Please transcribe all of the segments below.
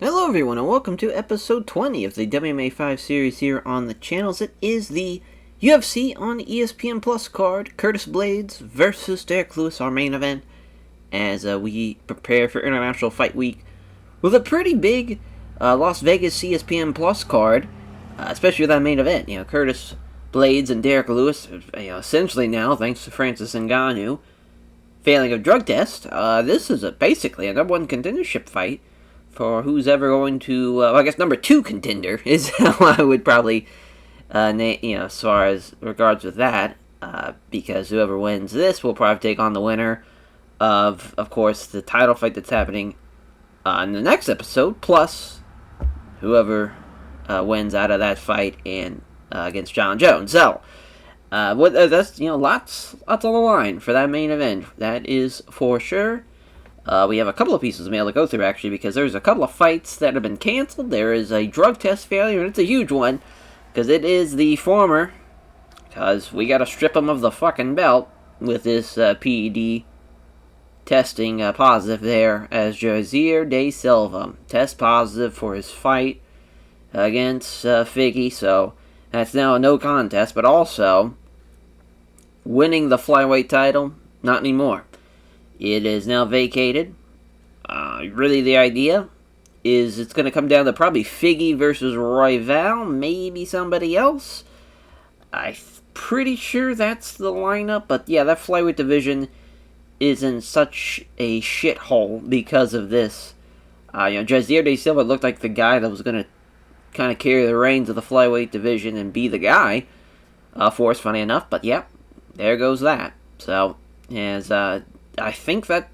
Hello everyone and welcome to episode 20 of the WMMA 5 series here on the channels. It is the UFC on ESPN Plus card, Curtis Blaydes versus Derek Lewis, our main event, as we prepare for International Fight Week with a pretty big Las Vegas ESPN Plus card, especially with that main event. Curtis Blaydes and Derek Lewis, essentially now, thanks to Francis Ngannou, failing a drug test. This is basically a number one contendership fight for who's ever going to, I guess number two contender is how I would probably name, as far as regards with that, because whoever wins this will probably take on the winner of course, the title fight that's happening in the next episode, plus whoever wins out of that fight and against John Jones. So, that's, lots on the line for that main event. That is for sure. We have a couple of pieces of mail to go through, actually, because there's a couple of fights that have been canceled. There is a drug test failure, and it's a huge one, because it is the former, because we got to strip him of the fucking belt with this PED testing positive there, as Jazier De Silva test positive for his fight against Figgy, so that's now a no contest, but also winning the flyweight title, not anymore. It is now vacated. Really, the idea is it's going to come down to probably Figgy versus Royval, maybe somebody else. I'm pretty sure that's the lineup, but yeah, that flyweight division is in such a shithole because of this. Jazier De Silva looked like the guy that was going to kind of carry the reins of the flyweight division and be the guy for us, funny enough, but yeah, there goes that. So, as I think that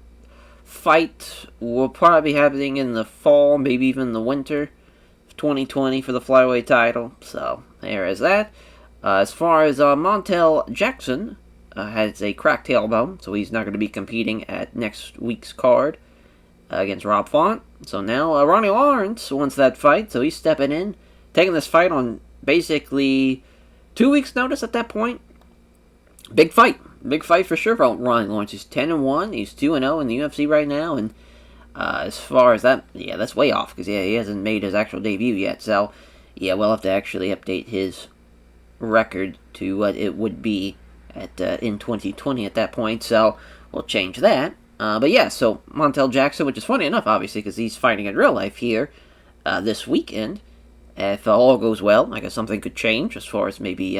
fight will probably be happening in the fall, maybe even the winter of 2020 for the flyweight title. So, there is that. As far as Montel Jackson has a cracked tailbone, so he's not going to be competing at next week's card against Rob Font. So now Ronnie Lawrence wants that fight, so he's stepping in, taking this fight on basically 2 weeks' notice at that point. Big fight for sure for Ronnie Lawrence. He's 10-1, he's 2-0 in the UFC right now, and as far as that, yeah, that's way off, because he hasn't made his actual debut yet, so yeah, we'll have to actually update his record to what it would be at in 2020 at that point, so we'll change that. But yeah, so Montel Jackson, which is funny enough, obviously, because he's fighting in real life here this weekend. If all goes well, I guess something could change as far as maybe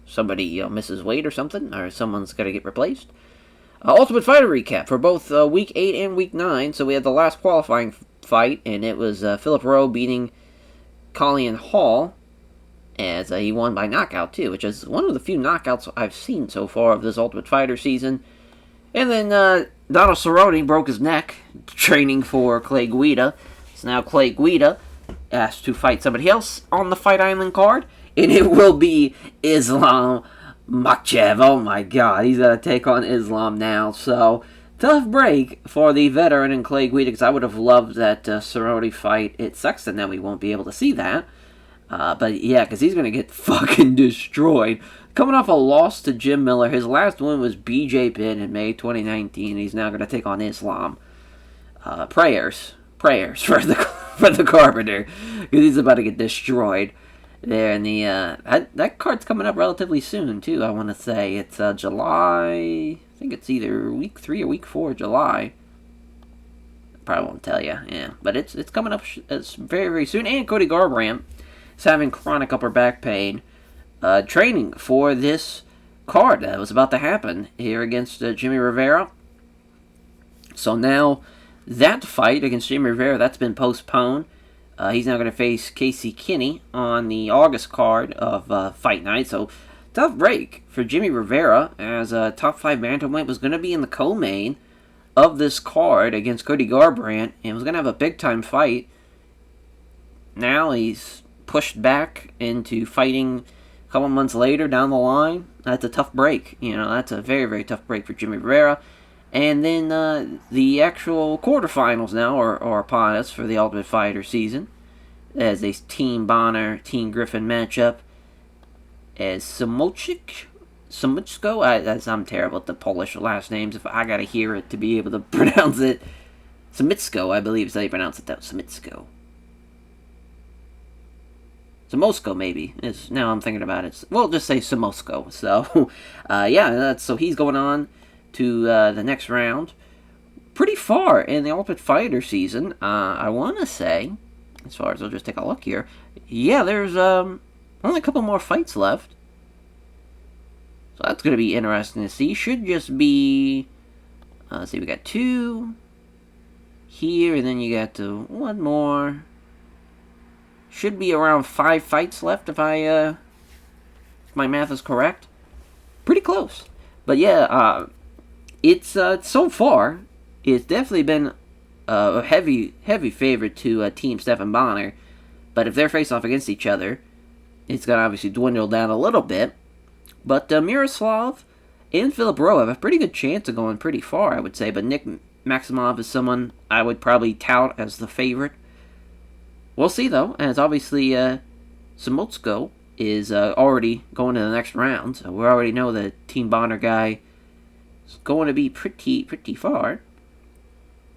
somebody misses weight or something, or someone's got to get replaced. Ultimate Fighter recap for both Week 8 and Week 9. So we had the last qualifying fight, and it was Philip Rowe beating Colleen Hall, as he won by knockout, too, which is one of the few knockouts I've seen so far of this Ultimate Fighter season. And then Donald Cerrone broke his neck training for Clay Guida. So now Clay Guida asked to fight somebody else on the Fight Island card, and it will be Islam Makhachev. Oh my god, he's going to take on Islam now. So, tough break for the veteran in Clay Guida, because I would have loved that Cerrone fight. It sucks that now we won't be able to see that. But yeah, because he's going to get fucking destroyed. Coming off a loss to Jim Miller, his last win was BJ Penn in May 2019. He's now going to take on Islam. Prayers for the Carpenter, because he's about to get destroyed there. And the that card's coming up relatively soon too. I want to say it's July. I think it's either week 3 or week 4 of July. Probably won't tell you. Yeah, but it's coming up. It's very, very soon. And Cody Garbrandt is having chronic upper back pain. Training for this card that was about to happen here against Jimmy Rivera. So now that fight against Jimmy Rivera, that's been postponed. He's now going to face Casey Kinney on the August card of Fight Night. So tough break for Jimmy Rivera, as a top 5 bantamweight was going to be in the co-main of this card against Cody Garbrandt and was going to have a big time fight. Now he's pushed back into fighting a couple months later down the line. That's a tough break. That's a very, very tough break for Jimmy Rivera. And then the actual quarterfinals now are upon us for the Ultimate Fighter season, as a Team Bonner, Team Griffin matchup, as Samochko, I'm terrible at the Polish last names. If I gotta hear it to be able to pronounce it. Samitsko, I believe is how you pronounce it, though. Samitsko. Samosko maybe is now I'm thinking about it. We'll just say Samosko. So, so he's going on to the next round. Pretty far in the Ultimate Fighter season. I want to say, as far as I'll just take a look here. Yeah, there's only a couple more fights left. So that's going to be interesting to see. Should just be, let's see, we got 2 here, and then you got 1 more. Should be around 5 fights left if if my math is correct. Pretty close. But yeah, it's so far, it's definitely been a heavy favorite to Team Stephan Bonner. But if they're facing off against each other, it's going to obviously dwindle down a little bit. But Miroslav and Philip Rowe have a pretty good chance of going pretty far, I would say. But Nick Maximov is someone I would probably tout as the favorite. We'll see, though, as obviously Samotsko is already going to the next round. So we already know the Team Bonner guy is going to be pretty far.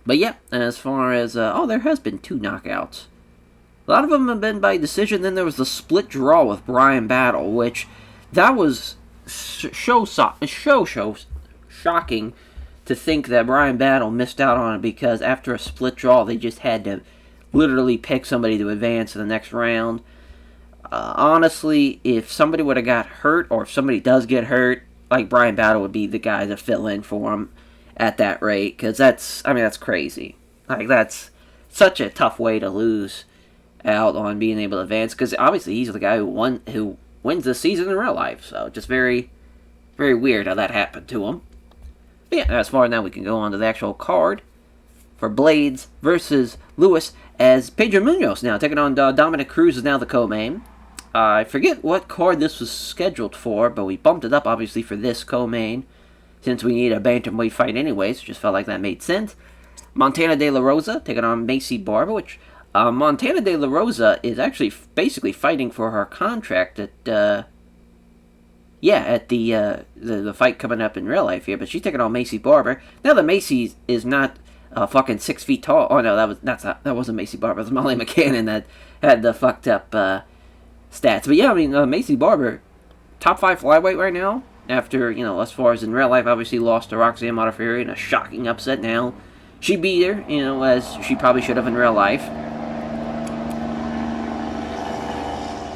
But yeah, as far as, there has been 2 knockouts. A lot of them have been by decision. Then there was the split draw with Brian Battle, which that was shocking to think that Brian Battle missed out on it, because after a split draw, they just had to literally pick somebody to advance to the next round. Honestly, if somebody would have got hurt, or if somebody does get hurt, like Brian Battle would be the guy to fill in for him at that rate, because that's crazy. Like, that's such a tough way to lose out on being able to advance, because obviously he's the guy who wins this season in real life. So just very, very weird how that happened to him. But yeah, as far as now, we can go on to the actual card for Blaydes versus Lewis, as Pedro Munoz now taking on Dominic Cruz is now the co-main. I forget what card this was scheduled for, but we bumped it up obviously for this co-main, since we need a bantamweight fight anyways. Just felt like that made sense. Montana De La Rosa taking on Macy Barber, which Montana De La Rosa is actually basically fighting for her contract at the fight coming up in real life here, but she's taking on Macy Barber. Now that Macy is not fucking 6 feet tall. Oh no, that wasn't Macy Barber. It was Molly McCannon that had the fucked up stats. But yeah, Macy Barber, top 5 flyweight right now. After, as far as in real life, obviously lost to Roxanne Modafferi in a shocking upset. Now she beat her, as she probably should have in real life.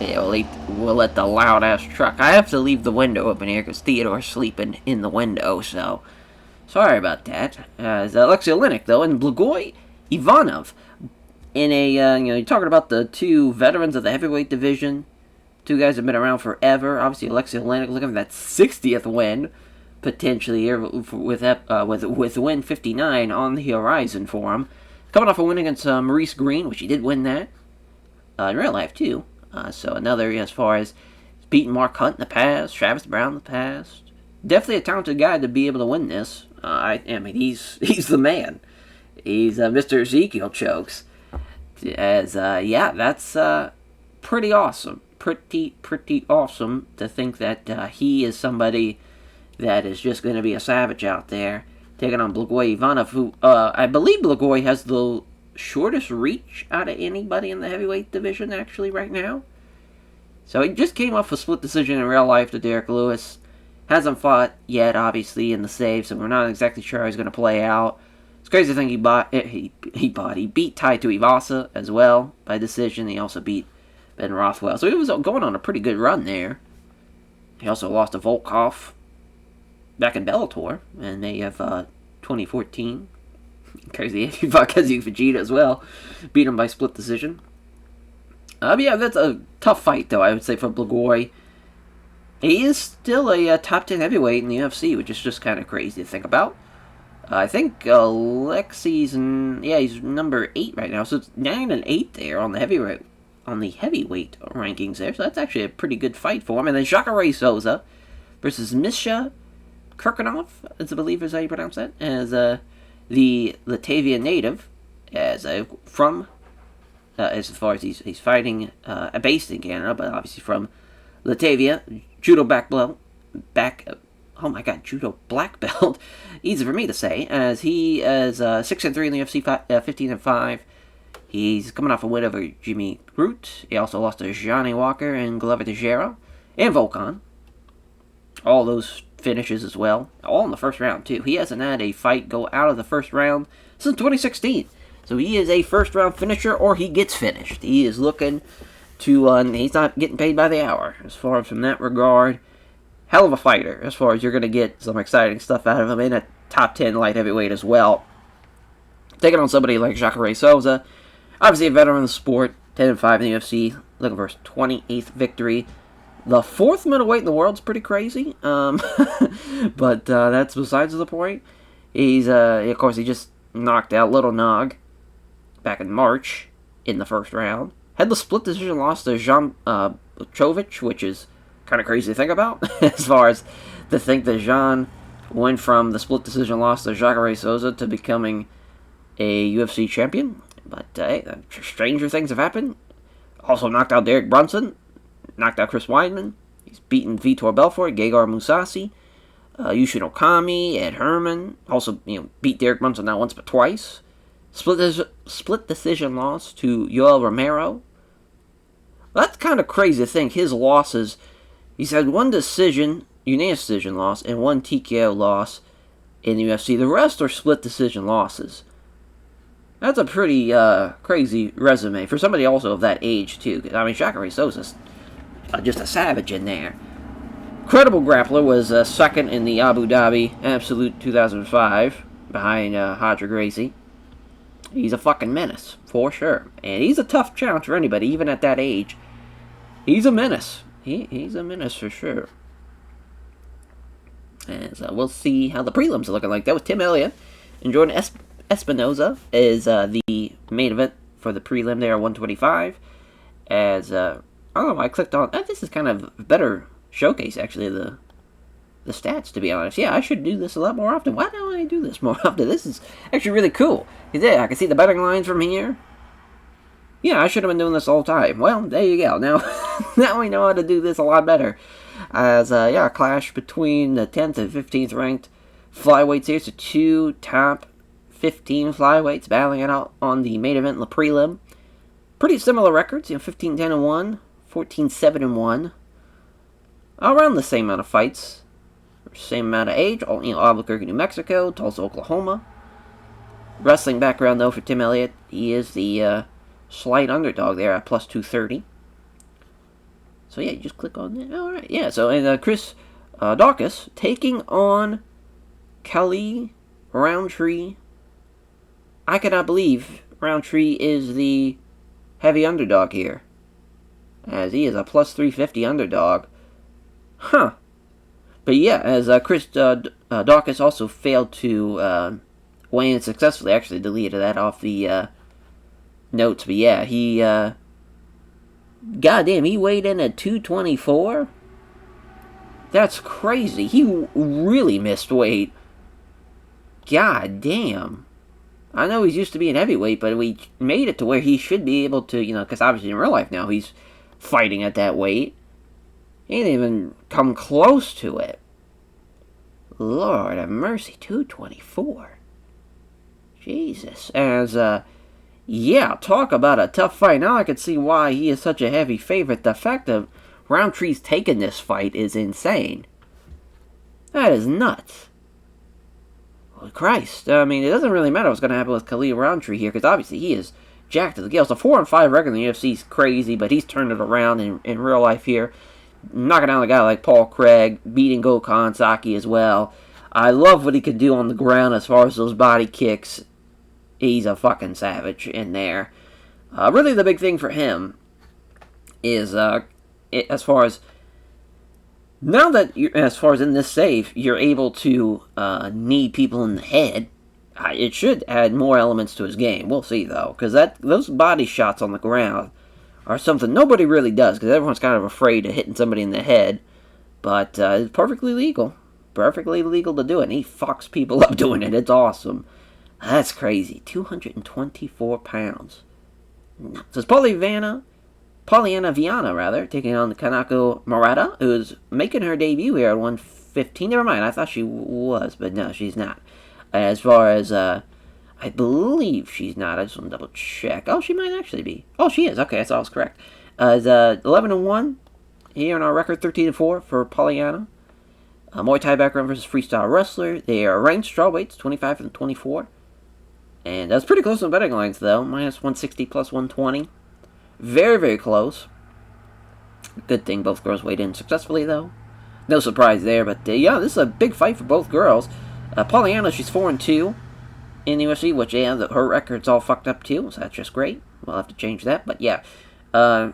Yeah, we'll let the loud-ass truck. I have to leave the window open here because Theodore's sleeping in the window, so sorry about that. As Alexei Oleinik, though, and Blagoy Ivanov in a, you're talking about the 2 veterans of the heavyweight division. 2 guys have been around forever. Obviously, Alexei Oleinik looking at that 60th win, potentially, here with win 59 on the horizon for him. Coming off a win against Maurice Green, which he did win that in real life, too. So another, as far as beating Mark Hunt in the past, Travis Brown in the past. Definitely a talented guy to be able to win this. He's the man. He's Mr. Ezekiel Chokes. As, that's pretty awesome. Pretty awesome to think that he is somebody that is just going to be a savage out there, taking on Blagoy Ivanov, who, I believe Blagoy has the shortest reach out of anybody in the heavyweight division, actually, right now. So he just came off a split decision in real life to Derek Lewis. Hasn't fought yet, obviously, in the save, so we're not exactly sure how he's going to play out. It's crazy to think he beat Tai Tuivasa as well by decision. He also beat Ben Rothwell. So he was going on a pretty good run there. He also lost to Volkov back in Bellator in May of 2014. Crazy, he fought Kazuya Fujita as well. Beat him by split decision. That's a tough fight, though, I would say, for Blagoy. He is still a top 10 heavyweight in the UFC, which is just kind of crazy to think about. I think Alexei's, he's number 8 right now, so it's 9 and 8 there on the heavyweight rankings there. So that's actually a pretty good fight for him. And then Jacare Souza versus Misha Kirkunov, I believe is how you pronounce that, as the Latvian native, as far as he's fighting, based in Canada, but obviously from Latvia, judo judo black belt, easy for me to say, as he is 6-3 in the UFC, 15-5. He's coming off a win over Jimmy Groot. He also lost to Johnny Walker and Glover Teixeira and Volkan. All those finishes as well. All in the first round, too. He hasn't had a fight go out of the first round since 2016. So he is a first-round finisher, or he gets finished. He is looking to... he's not getting paid by the hour, as far as from that regard. Hell of a fighter, as far as you're going to get some exciting stuff out of him in a top 10 light heavyweight as well. Taking on somebody like Jacare Souza. Obviously a veteran of the sport. 10-5 in the UFC. Looking for his 28th victory. The 4th middleweight in the world's pretty crazy. But that's besides the point. He's, of course, he just knocked out Little Nog back in March in the first round. Had the split decision loss to Jean Chovich, which is kind of crazy to think about. As far as to think that Jean went from the split decision loss to Jacare Souza to becoming a UFC champion. But hey, stranger things have happened. Also knocked out Derek Brunson. Knocked out Chris Weidman. He's beaten Vitor Belfort, Gegard Mousasi, Yushin Okami, Ed Herman. Also, beat Derek Brunson not once but twice. Split decision loss to Yoel Romero. Well, that's kind of crazy to think. His losses, he's had one unanimous decision loss, and one TKO loss in the UFC. The rest are split decision losses. That's a pretty crazy resume for somebody also of that age, too. I mean, Jacare Souza's just a savage in there. Credible Grappler was second in the Abu Dhabi Absolute 2005 behind Hodger Gracie. He's a fucking menace, for sure. And he's a tough challenge for anybody, even at that age. He's a menace. He's a menace for sure. And so we'll see how the prelims are looking like. That was Tim Elliott and Jordan Espinoza is the main event for the prelim there, 125. As, I don't know why I clicked on... this is kind of a better showcase, actually, of the stats, to be honest. Yeah, I should do this a lot more often. Why don't I do this more often? This is actually really cool. Yeah, I can see the betting lines from here. Yeah, I should have been doing this all the time. Well, there you go. Now we know how to do this a lot better. As, a clash between the 10th and 15th ranked flyweights here. So two top 15 flyweights battling it out on the main event in the prelim. Pretty similar records, 15-10-1, 14-7-1. Around the same amount of fights. Same amount of age. Albuquerque, New Mexico, Tulsa, Oklahoma. Wrestling background, though, for Tim Elliott. He is the slight underdog there at plus 230. So, yeah, you just click on that. All right, yeah. So, and Chris Daukaus taking on Khalil Roundtree. I cannot believe Roundtree is the heavy underdog here, as he is a plus 350 underdog. Huh. But yeah, as Chris Daukaus also failed to weigh in successfully. Actually deleted that off the notes. But yeah, he... goddamn, he weighed in at 224? That's crazy. He really missed weight. God damn. I know he's used to being heavyweight, but we made it to where he should be able to, because obviously in real life now he's fighting at that weight. He didn't even come close to it. Lord have mercy, 224. Jesus. As, yeah, talk about a tough fight. Now I can see why he is such a heavy favorite. The fact that Roundtree's taking this fight is insane. That is nuts. Christ, I mean, it doesn't really matter what's going to happen with Khalil Roundtree here, because obviously he is jacked to the gills. A 4-5 record in the UFC is crazy, but he's turned it around in real life here. Knocking down a guy like Paul Craig, beating Gokhan Saki as well. I love what he can do on the ground as far as those body kicks. He's a fucking savage in there. Really the big thing for him is, as far as... Now that, as far as in this save, you're able to knee people in the head, it should add more elements to his game. We'll see, though, because those body shots on the ground are something nobody really does, because everyone's kind of afraid of hitting somebody in the head. But it's perfectly legal. Perfectly legal to do it, and he fucks people up doing it. It's awesome. That's crazy. 224 pounds. So it's Polyana Viana, taking on Kanako Murata, who's making her debut here at 115. Never mind, I thought she was, but no, she's not. As far as, I I believe she's not. I just want to double check. Oh, she might actually be. Oh, she is. Okay, that's all correct. It's 11-1 here on our record, 13-4 for Polyana. Muay Thai background versus freestyle wrestler. They are ranked strawweights, 25-24. And that's pretty close on betting lines, though. Minus 160 plus 120. Very, very close. Good thing both girls weighed in successfully, though. No surprise there, but yeah, this is a big fight for both girls. Polyana, she's 4-2 in the UFC, which, yeah, her record's all fucked up, too, so that's just great. We'll have to change that, but yeah. The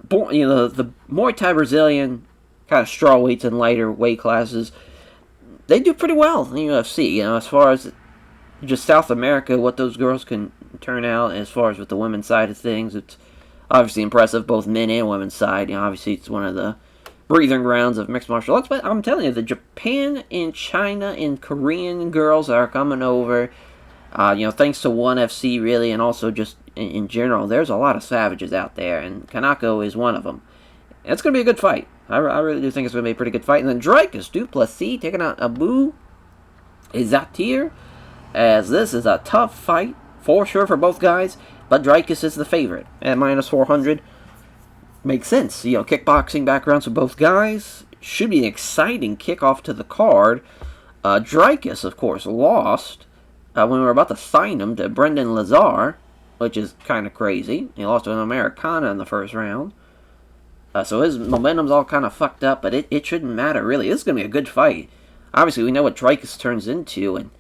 Muay Thai Brazilian kind of strawweights and lighter weight classes, they do pretty well in the UFC, as far as just South America, what those girls can turn out, as far as with the women's side of things, it's obviously impressive, both men and women's side. Obviously, it's one of the breathing grounds of mixed martial arts, but I'm telling you, the Japan and China and Korean girls are coming over, thanks to ONE FC, really, and also just in general. There's a lot of savages out there, and Kanako is one of them. It's going to be a good fight. I really do think it's going to be a pretty good fight. And then Dricus Du Plessis taking out Abu Izatir, as this is a tough fight, for sure, for both guys, but Dricus is the favorite at minus 400. Makes sense. Kickboxing backgrounds for both guys. Should be an exciting kickoff to the card. Dricus, of course, lost when we were about to sign him to Brendan Lazar, which is kind of crazy. He lost to an Americana in the first round. So his momentum's all kind of fucked up, but it shouldn't matter, really. This is going to be a good fight. Obviously, we know what Dricus turns into, and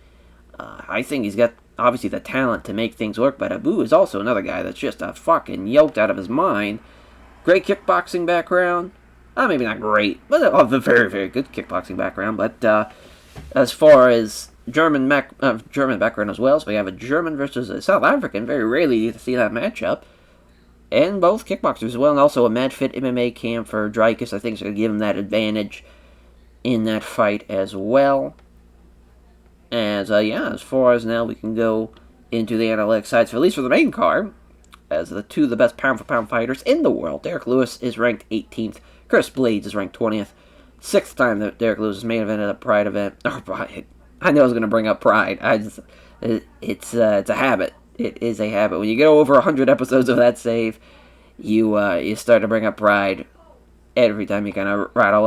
I think he's got, obviously, the talent to make things work, but Abu is also another guy that's just a fucking yoked out of his mind. Great kickboxing background. Maybe not great, but a very, very good kickboxing background. But as far as German background as well, so we have a German versus a South African. Very rarely you see that matchup. And both kickboxers as well, and also a MadFit MMA camp for Dricus. I think it's going to give him that advantage in that fight as well. As far as now, we can go into the analytics sides, at least for the main card, as the two of the best pound-for-pound fighters in the world. Derek Lewis is ranked 18th. Curtis Blaydes is ranked 20th. Sixth time that Derek Lewis is main evented a Pride event. I know I was going to bring up Pride. It's a habit. It is a habit. When you get over 100 episodes of that save, you start to bring up Pride every time you kind of rattle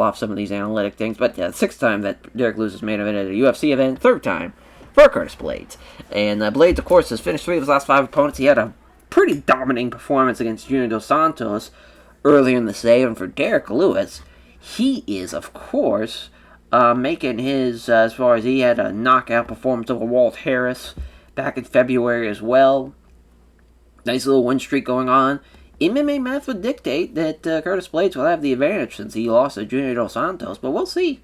off some of these analytic things. But sixth time that Derek Lewis is main evented at a UFC event. Third time for Curtis Blaydes. And Blaydes, of course, has finished 3 of his last 5 opponents. He had a pretty dominating performance against Junior Dos Santos earlier in the save. And for Derek Lewis, he is, of course, making his, as far as he had a knockout performance over Walt Harris back in February as well. Nice little win streak going on. MMA math would dictate that Curtis Blaydes will have the advantage since he lost to Junior Dos Santos, but we'll see.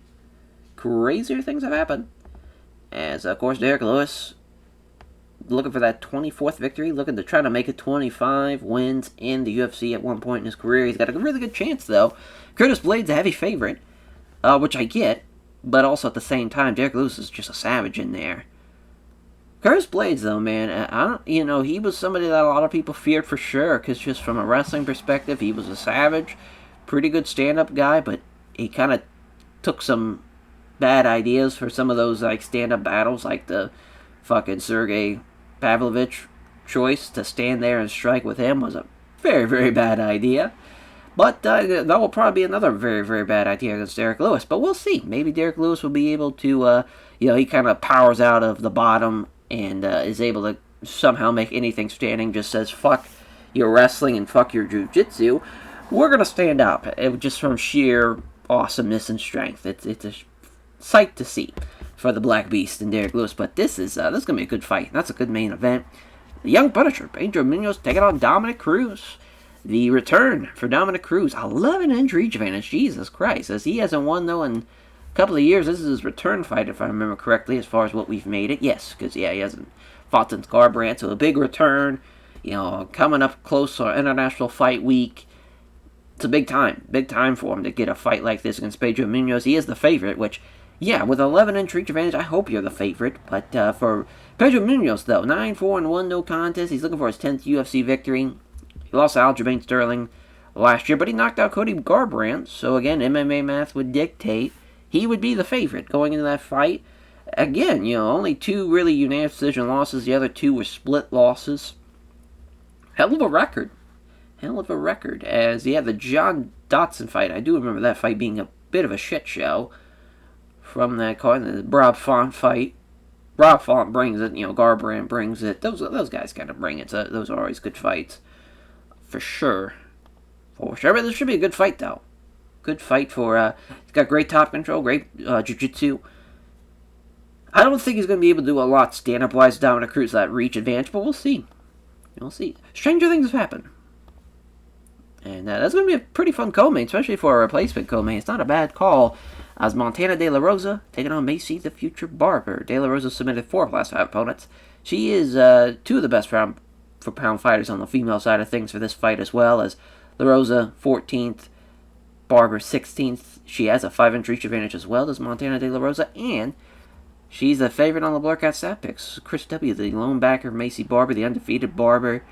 Crazier things have happened. As, of course, Derek Lewis looking for that 24th victory, looking to try to make it 25 wins in the UFC at one point in his career. He's got a really good chance, though. Curtis Blaydes a heavy favorite, which I get, but also at the same time, Derek Lewis is just a savage in there. Curtis Blaydes, though, man, he was somebody that a lot of people feared for sure, because just from a wrestling perspective, he was a savage, pretty good stand-up guy, but he kind of took some bad ideas for some of those, stand-up battles, like the fucking Sergey Pavlovich choice to stand there and strike with him was a very, very bad idea. But that will probably be another very, very bad idea against Derek Lewis. But we'll see. Maybe Derek Lewis will be able to, he kind of powers out of the bottom and is able to somehow make anything standing, just says, fuck your wrestling and fuck your jiu-jitsu. We're going to stand up, just from sheer awesomeness and strength. It's a sight to see for the Black Beast and Derek Lewis. But this is going to be a good fight. That's a good main event. The Young Punisher, Pedro Munoz, taking on Dominic Cruz. The return for Dominic Cruz, 11-inch reach advantage, Jesus Christ. As he hasn't won, though, in a couple of years. This is his return fight, if I remember correctly, as far as what we've made it. Yes, because, he hasn't fought since Garbrandt, so a big return. Coming up close on International Fight Week. It's a big time for him to get a fight like this against Pedro Munoz. He is the favorite, which, with 11-inch reach advantage, I hope you're the favorite. But for Pedro Munoz, though, 9-4-1, no contest. He's looking for his 10th UFC victory. He lost to Aljamain Sterling last year, but he knocked out Cody Garbrandt. So again, MMA math would dictate he would be the favorite going into that fight. Again, only 2 really unanimous decision losses. The other 2 were split losses. Hell of a record. Hell of a record. As, the John Dotson fight. I do remember that fight being a bit of a shit show from that card. The Rob Font fight. Rob Font brings it. Garbrandt brings it. Those guys kind of bring it. So those are always good fights. For sure. But this should be a good fight, though. Good fight for... he's got great top control. Great jiu-jitsu. I don't think he's going to be able to do a lot stand-up-wise. Dominic Cruz that reach advantage, but we'll see. We'll see. Stranger things have happened. And that's going to be a pretty fun co-main, especially for a replacement co-main. It's not a bad call. As Montana De La Rosa taking on Macy the Future Barber. De La Rosa submitted 4 of the last 5 opponents. She is 2 of the best pound fighters on the female side of things for this fight as well. As La Rosa 14th, Barber 16th. She has a 5-inch reach advantage as well as Montana De La Rosa. And she's a favorite on the Blurcat stat picks. Chris W., the lone backer of Macy Barber, the undefeated Barber.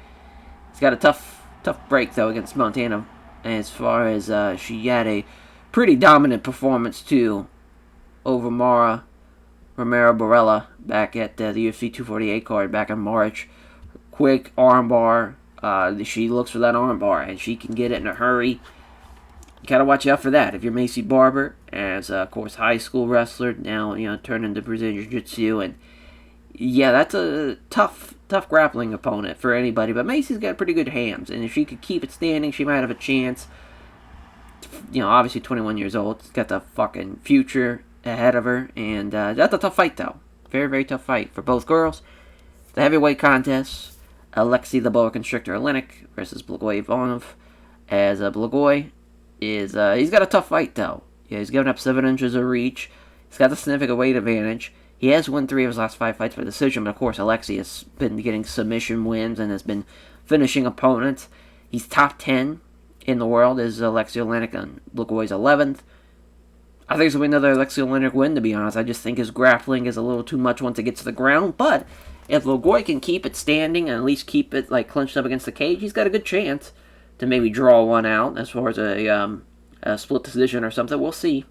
He's got a tough break, though, against Montana, as far as she had a pretty dominant performance, too, over Mara Romero Barella back at the UFC 248 card back in March. Quick armbar. She looks for that armbar, and she can get it in a hurry. You gotta watch out for that if you're Macy Barber, as, of course, high school wrestler, now, turned into Brazilian Jiu-Jitsu, and yeah, that's a tough grappling opponent for anybody. But Macy's got pretty good hands, and if she could keep it standing, she might have a chance. Obviously 21 years old. She's got the fucking future ahead of her, and that's a tough fight, though. Very, very tough fight for both girls. The heavyweight contest: Alexei the Boa Constrictor Olenek versus Blagoy Ivanov. As Blagoy is, he's got a tough fight, though. Yeah, he's given up 7 inches of reach. He's got the significant weight advantage. He has won 3 of his last 5 fights by decision, but of course Alexei has been getting submission wins and has been finishing opponents. He's top 10 in the world as Alexei Olenek, and Blagoy's 11th. I think it's going to be another Alexei Olenek win, to be honest. I just think his grappling is a little too much once it gets to the ground, but if Blagoy can keep it standing and at least keep it clinched up against the cage, he's got a good chance to maybe draw one out as far as a split decision or something. We'll see.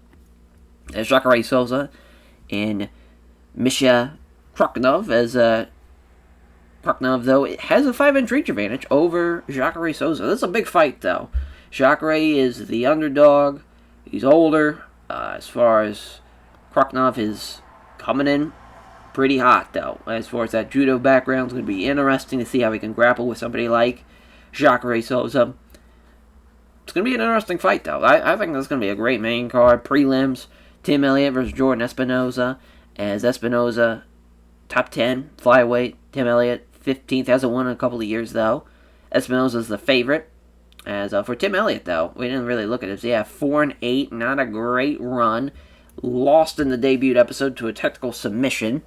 As Jacare Souza and Misha Kroknov, as Kroknov, though, it has a 5-inch reach advantage over Jacare Souza. This is a big fight, though. Jacare is the underdog. He's older. As far as Kroknov is coming in pretty hot, though. As far as that judo background, it's going to be interesting to see how he can grapple with somebody like Jacare Souza. It's going to be an interesting fight, though. I think this is going to be a great main card. Prelims: Tim Elliott versus Jordan Espinoza. As Espinoza, top 10, flyweight. Tim Elliott, 15th. Hasn't won in a couple of years, though. Espinoza's the favorite. As for Tim Elliott, though, we didn't really look at it. 4-8, not a great run. Lost in the debut episode to a technical submission.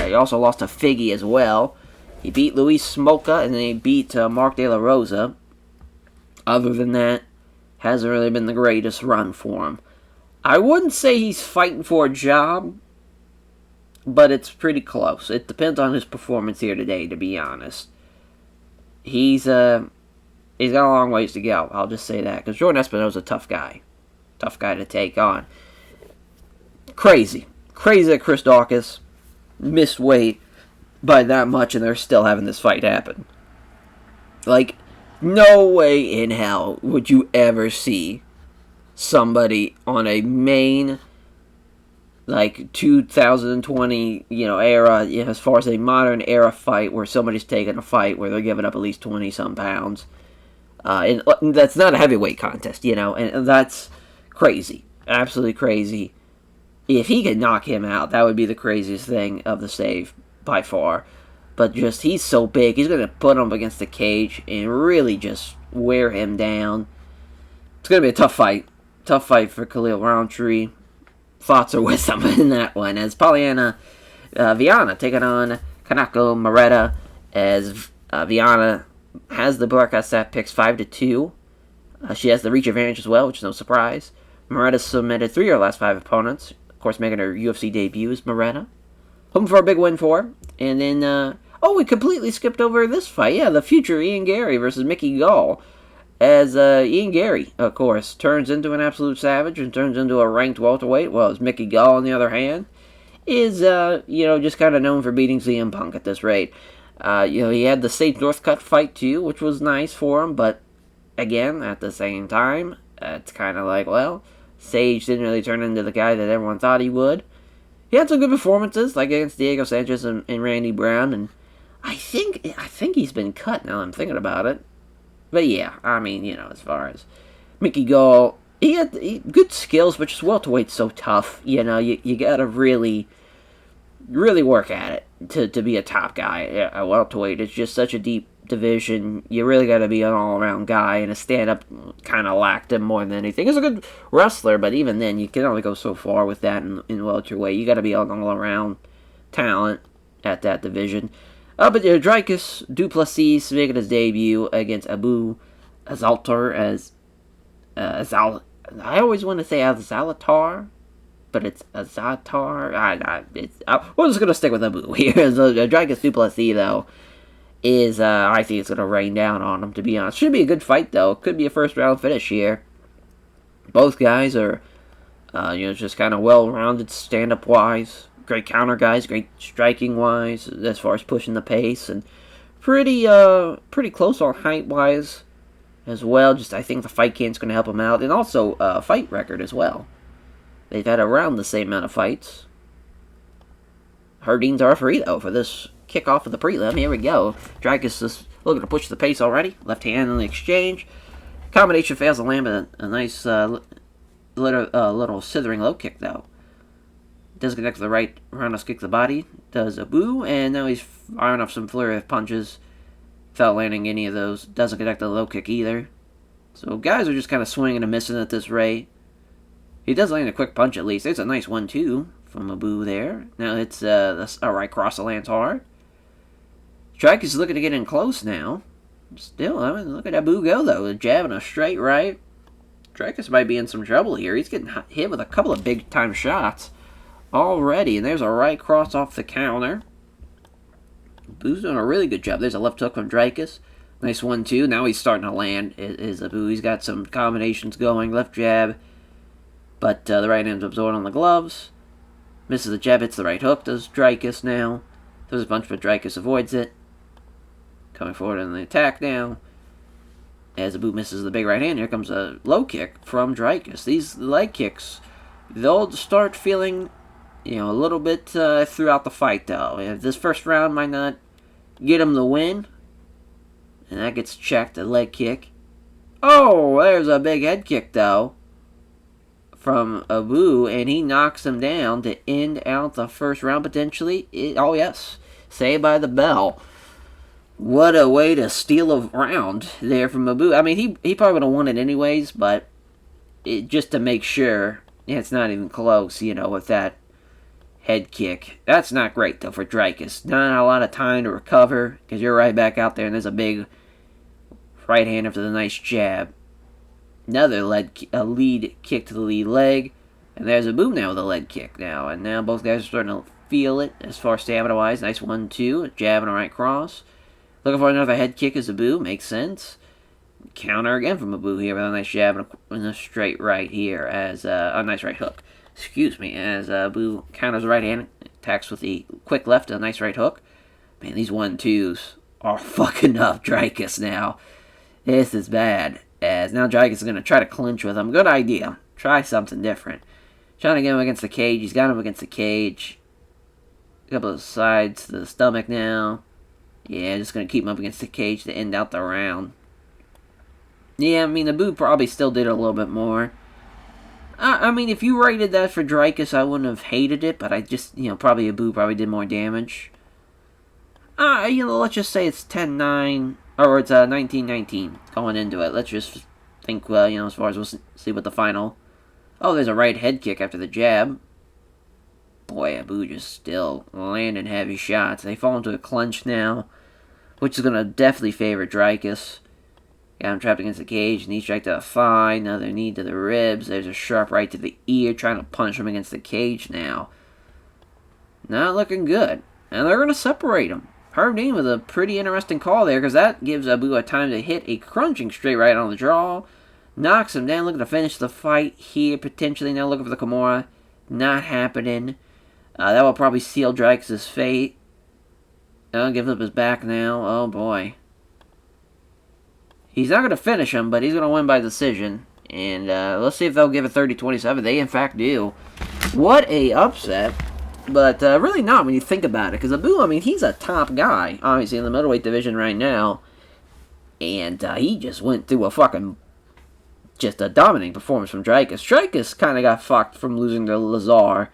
He also lost to Figgy as well. He beat Luis Smolka, and then he beat Mark De La Rosa. Other than that, hasn't really been the greatest run for him. I wouldn't say he's fighting for a job, but it's pretty close. It depends on his performance here today, to be honest. He's got a long ways to go, I'll just say that, because Jordan Espinosa's a tough guy. Tough guy to take on. Crazy that Chris Daukaus missed weight by that much, and they're still having this fight happen. No way in hell would you ever see somebody on a main 2020 era, as far as a modern era fight where somebody's taking a fight where they're giving up at least 20 some pounds, and that's not a heavyweight contest, and that's crazy, absolutely crazy. If he could knock him out, that would be the craziest thing of the save by far. But just, he's so big, he's going to put him up against the cage and really just wear him down. It's going to be a tough fight. Tough fight for Khalil Roundtree. Thoughts are with him in that one. As Polyana Viana taking on Kanako Moreta. As Viana has the Blurcat stat picks 5-2. She has the reach advantage as well, which is no surprise. Moreta submitted 3 of her last 5 opponents. Of course, making her UFC debut is Moreta. Hoping for a big win for her. And then, we completely skipped over this fight. Yeah, the future Ian Gary versus Mickey Gall. As Ian Gary, of course, turns into an absolute savage and turns into a ranked welterweight. Well, as Mickey Gall, on the other hand, is, just kind of known for beating CM Punk at this rate. He had the Sage Northcutt fight too, which was nice for him, but again, at the same time, it's kind of like, well, Sage didn't really turn into the guy that everyone thought he would. He had some good performances, like against Diego Sanchez and Randy Brown, and I think he's been cut now I'm thinking about it. But yeah, as far as Mickey Gall, he had good skills, but just welterweight's so tough. You gotta really work at it to be a top guy at welterweight. It's just such a deep division. You really got to be an all-around guy, and a stand-up kind of lacked him more than anything. He's a good wrestler, but even then, you can only go so far with that in welterweight. You got to be an all-around talent at that division. But Dricus Duplessis making his debut against Abu Azaltar as I always want to say Azalatar, but it's Azatar. We're just gonna stick with Abu here. Dricus Duplessis though is I think it's gonna rain down on him. To be honest, should be a good fight though. Could be a first round finish here. Both guys are just kind of well rounded stand up wise. Great counter guys, great striking wise as far as pushing the pace, and pretty close on height wise as well. Just I think the fight can's gonna help him out, and also fight record as well. They've had around the same amount of fights. Hardeen's our referee, though, for this kickoff of the prelim. Here we go. Dricus is looking to push the pace already. Left hand in the exchange. Combination fails to land, but a nice little slithering low kick, though. Does connect to the right, roundhouse kick to the body. Does Abu, and now he's firing off some flurry of punches. Without landing any of those. Doesn't connect to the low kick either. So guys are just kind of swinging and missing at this rate. He does land a quick punch at least. There's a nice 1-2 from Abu there. Now it's a right cross that lands hard. Dricus is looking to get in close now. Still, look at Abu go though. A jab and a straight right. Dricus might be in some trouble here. He's getting hit with a couple of big time shots already. And there's a right cross off the counter. Abu's doing a really good job. There's a left hook from Dricus. Nice 1-2. Now he's starting to land. Is Abu. He's got some combinations going. Left jab. But the right hand's absorbed on the gloves. Misses the jab, hits the right hook. Does Dricus now. Throws a punch, but Dricus avoids it. Coming forward in the attack now. As Abu misses the big right hand, here comes a low kick from Dricus. These leg kicks, they'll start feeling, a little bit throughout the fight, though. If this first round might not get him the win, and that gets checked, a leg kick. Oh, there's a big head kick, though, from Abu, and he knocks him down to end out the first round potentially. Oh yes, saved by the bell. What a way to steal a round there from Abu. I mean, he probably would have won it anyways, but just to make sure, it's not even close, with that head kick. That's not great though for Dricus. Not a lot of time to recover because you're right back out there, and there's a big right hand after the nice jab. Another lead kick to the lead leg. And there's a boom now with a leg kick now. And now both guys are starting to feel it as far as stamina-wise. Nice 1-2. A jab and a right cross. Looking for another head kick as Abu. Makes sense. Counter again from Abu here with a nice jab and a straight right here. As a nice right hook. Excuse me. As Abu counters the right hand. Attacks with the quick left and a nice right hook. Man, these 1-2s are fucking up Dricus now. This is bad. As now Dricus is going to try to clinch with him. Good idea. Try something different. Trying to get him against the cage. He's got him against the cage. A couple of sides to the stomach now. Yeah, just going to keep him up against the cage to end out the round. Yeah, Abu probably still did a little bit more. If you rated that for Dricus, I wouldn't have hated it, but I just, probably Abu probably did more damage. Let's just say it's 10-9. Or it's 19-19 going into it. Let's just think, as far as we'll see what the final. Oh, there's a right head kick after the jab. Boy, Abu just still landing heavy shots. They fall into a clinch now, which is going to definitely favor Dricus. Got him trapped against the cage. Knee strike to the thigh. Another knee to the ribs. There's a sharp right to the ear. Trying to punch him against the cage now. Not looking good. And they're going to separate him. Hardeen with a pretty interesting call there, because that gives Abu a time to hit a crunching straight right on the draw. Knocks him down, looking to finish the fight here, potentially now looking for the Kimura. Not happening. That will probably seal Drykes' fate. Gives up his back now. Oh, boy. He's not going to finish him, but he's going to win by decision. And let's see if they'll give it 30-27. They, in fact, do. What a upset. But really not when you think about it. Because Abu, I mean, he's a top guy, obviously, in the middleweight division right now. And he just went through a fucking... just a dominating performance from Drykes. Drykes kind of got fucked from losing to Lazar.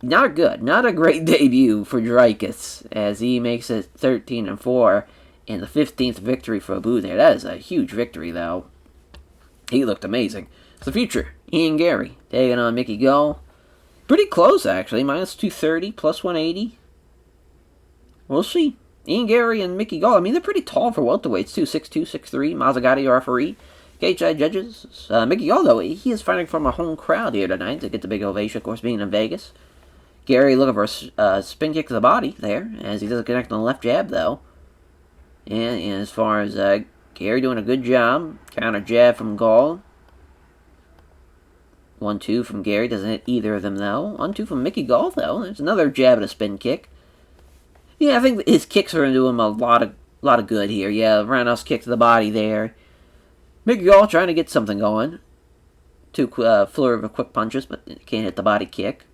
Not good. Not a great debut for Drykes, as he makes it 13-4. And the 15th victory for Abu there. That is a huge victory, though. He looked amazing. It's the future. Ian Gary taking on Mickey Gall. Pretty close, actually. Minus 230, plus 180. We'll see. Ian Gary and Mickey Gall, I mean, they're pretty tall for welterweights, too. 6'2", 6'3". Mazzagatti, referee. Cage-side judges. Mickey Gall, though, he is fighting from a home crowd here tonight to get the big ovation, of course, being in Vegas. Gary looking for a spin kick to the body there, as he doesn't connect on the left jab, though. And as far as Gary doing a good job. Counter jab from Gall. 1-2 from Gary. Doesn't hit either of them, though. 1-2 from Mickey Gall, though. There's another jab and a spin kick. Yeah, I think his kicks are going to do him a lot of good here. Yeah, roundhouse kick to the body there. Mickey Gall trying to get something going. Two flurry of quick punches, but can't hit the body kick.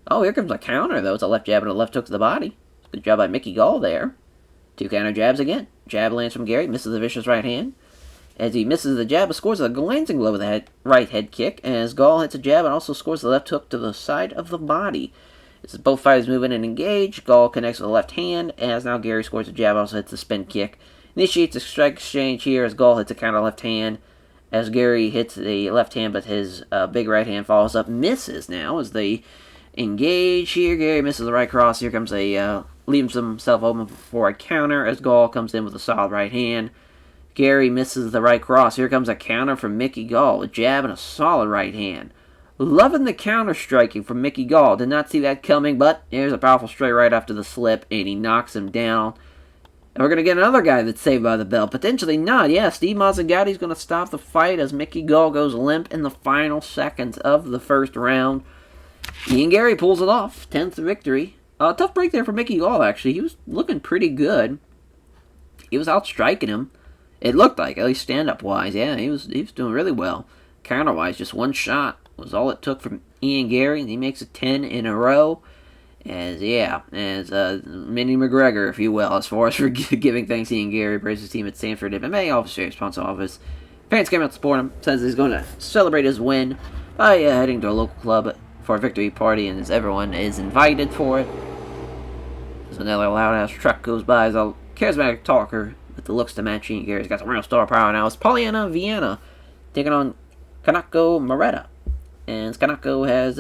Oh, here comes a counter, though. It's a left jab and a left hook to the body. Good job by Mickey Gall there. Two counter jabs again. Jab lands from Gary. Misses the vicious right hand. As he misses the jab, scores a glancing blow with a right head kick. As Gall hits a jab and also scores the left hook to the side of the body. As both fighters move in and engage, Gall connects with the left hand. As now Gary scores a jab and also hits a spin kick. Initiates a strike exchange here as Gall hits a counter left hand. As Gary hits the left hand, but his big right hand follows up. Misses now as they engage here. Gary misses the right cross. Here comes leaves himself open for a counter as Gall comes in with a solid right hand. Gary misses the right cross. Here comes a counter from Mickey Gall. A jab and a solid right hand. Loving the counter striking from Mickey Gall. Did not see that coming, but here's a powerful straight right after the slip, and he knocks him down. And we're going to get another guy that's saved by the bell. Potentially not. Yeah, Steve Mazzagatti going to stop the fight as Mickey Gall goes limp in the final seconds of the first round. Ian Gary pulls it off. 10th victory. Tough break there for Mickey Gall, actually. He was looking pretty good. He was outstriking him. It looked like, at least stand-up-wise. Yeah, he was doing really well. Counter-wise, just one shot was all it took from Ian Gary, and he makes it 10 in a row. As Minnie McGregor, if you will, as far as for giving thanks to Ian Gary, praises his team at Stanford MMA, officer, sponsor office. Fans came out to support him, says he's going to celebrate his win by heading to a local club for a victory party, and as everyone is invited for it. As another loud-ass truck goes by, as a charismatic talker with the looks to match Ian Gary's got some real star power now. It's Polyana Viana taking on Kanako Moretta. And Kanako has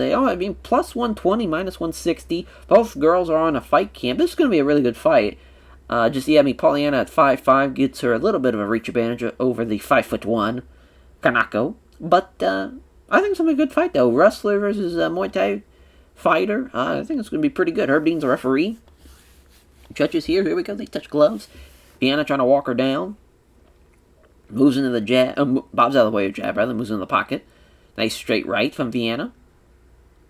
plus 120, minus 160. Both girls are on a fight camp. This is going to be a really good fight. Polyana at 5'5" gets her a little bit of a reach advantage over the 5'1" Kanako. But I think it's going to be a good fight, though. Wrestler versus Muay Thai fighter. I think it's going to be pretty good. Herb Dean's a referee. Judges here we go. They touch gloves. Viana trying to walk her down. Moves into the jab. Bob's out of the way of jab, rather. Moves into the pocket. Nice straight right from Viana.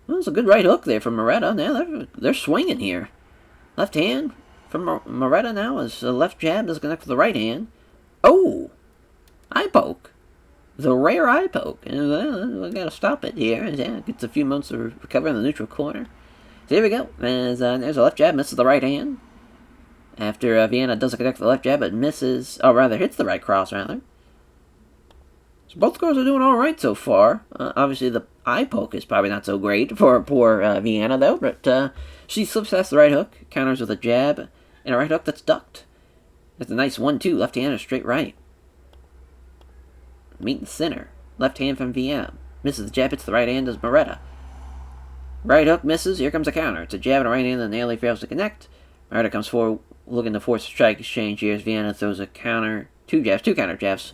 Well, it's a good right hook there from Moretta. Now they're swinging here. Left hand from Moretta now as the left jab doesn't connect with the right hand. Oh! Eye poke. The rare eye poke. And we got to stop it here. Yeah, gets a few moments to recover in the neutral corner. So here we go. As there's a left jab, misses the right hand. After Viana doesn't connect with the left jab, but misses, hits the right cross, rather. So both girls are doing all right so far. Obviously, the eye poke is probably not so great for poor Viana, though. But she slips past the right hook, counters with a jab, and a right hook that's ducked. That's a nice 1-2, left hand or straight right. Meet in the center. Left hand from Viana. Misses the jab, hits the right hand as Moretta. Right hook misses, here comes a counter. It's a jab and a right hand that nearly fails to connect. Moretta comes forward, looking to force a strike exchange here as Viana throws a counter, two counter jabs.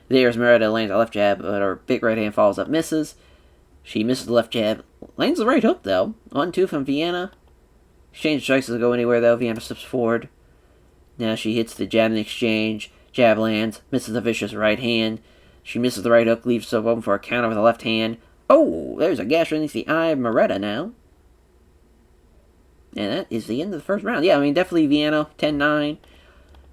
There's Moretta, lands a left jab, but her big right hand follows up, misses. She misses the left jab, lands the right hook though. 1-2 from Viana. Exchange strikes doesn't go anywhere though. Viana steps forward. Now she hits the jab in exchange. Jab lands, misses the vicious right hand. She misses the right hook, leaves herself open for a counter with the left hand. Oh, there's a gash underneath the eye of Moretta now. And that is the end of the first round. Yeah, I mean, definitely Vienna, 10-9.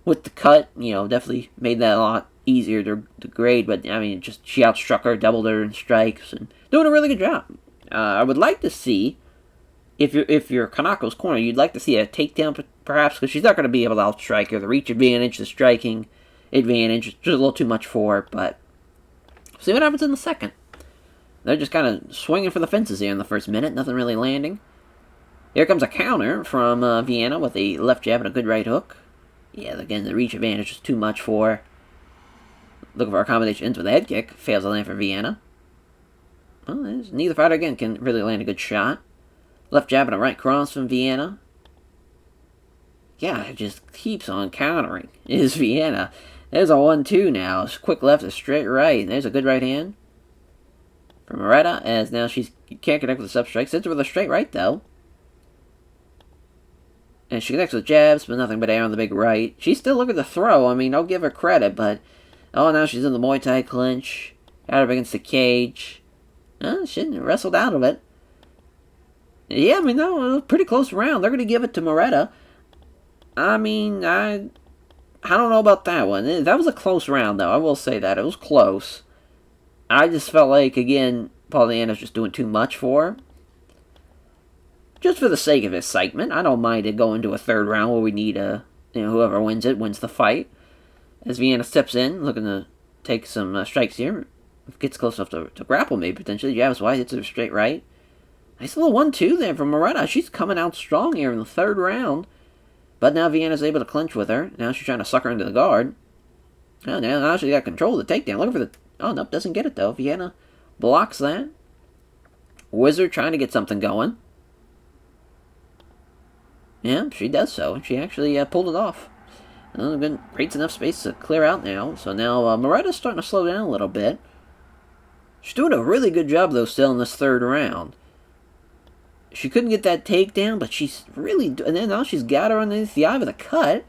With the cut, definitely made that a lot easier to grade. But, I mean, just she outstruck her, doubled her in strikes, and doing a really good job. I would like to see, if you're Kanako's corner, you'd like to see a takedown, perhaps, because she's not going to be able to outstrike her. The reach advantage, the striking advantage, just a little too much for her. But see what happens in the second. They're just kind of swinging for the fences here in the first minute. Nothing really landing. Here comes a counter from Vienna with a left jab and a good right hook. Yeah, again, the reach advantage is too much for her. Looking for a combination ends with a head kick. Fails to land for Vienna. Well, neither fighter, again, can really land a good shot. Left jab and a right cross from Vienna. Yeah, it just keeps on countering. It is Vienna. There's a 1-2 now. Quick left, a straight right. There's a good right hand from Moretta, as now she can't connect with the sub strike. Sends her with a straight right, though. And she connects with jabs, but nothing but air on the big right. She's still looking to throw. I mean, I'll give her credit, but... Oh, now she's in the Muay Thai clinch. Got her up against the cage. She wrestled out of it. Yeah, I mean, no, it was a pretty close round. They're going to give it to Moretta. I mean, I don't know about that one. That was a close round, though. I will say that. It was close. I just felt like, again, Polyana's just doing too much for her. Just for the sake of excitement, I don't mind it going to a third round where we need whoever wins it wins the fight. As Vienna steps in, looking to take some strikes here, gets close enough to grapple maybe potentially. Jabs wide, hits her straight right. Nice little 1-2 there from Moretta. She's coming out strong here in the third round. But now Vienna's able to clinch with her. Now she's trying to suck her into the guard. Oh, now she's got control of the takedown. Looking for the... Oh, nope, doesn't get it though. Vienna blocks that. Wizard trying to get something going. Yeah, she does so. She actually pulled it off. Creates enough space to clear out now. So now Moretta's starting to slow down a little bit. She's doing a really good job, though, still in this third round. She couldn't get that takedown, but she's really... And then now she's got her underneath the eye with a cut.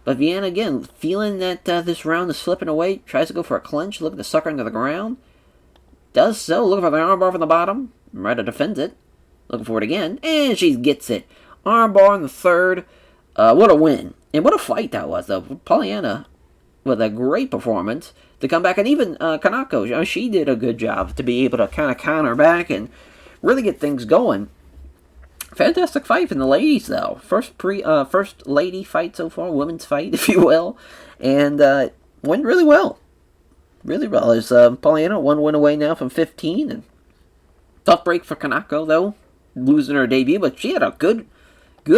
But Vienna, again, feeling that this round is slipping away, tries to go for a clinch, looking to suck her into the ground. Does so, looking for the armbar from the bottom. Moretta defends it. Looking for it again, and she gets it. Armbar in the third. What a win. And what a fight that was, though. Polyana, with a great performance, to come back. And even Kanako, she did a good job to be able to kind of counter back and really get things going. Fantastic fight from the ladies, though. First lady fight so far, women's fight, if you will. And went really well. Really well. There's Polyana, 1 win away now from 15. And tough break for Kanako, though. Losing her debut, but she had a good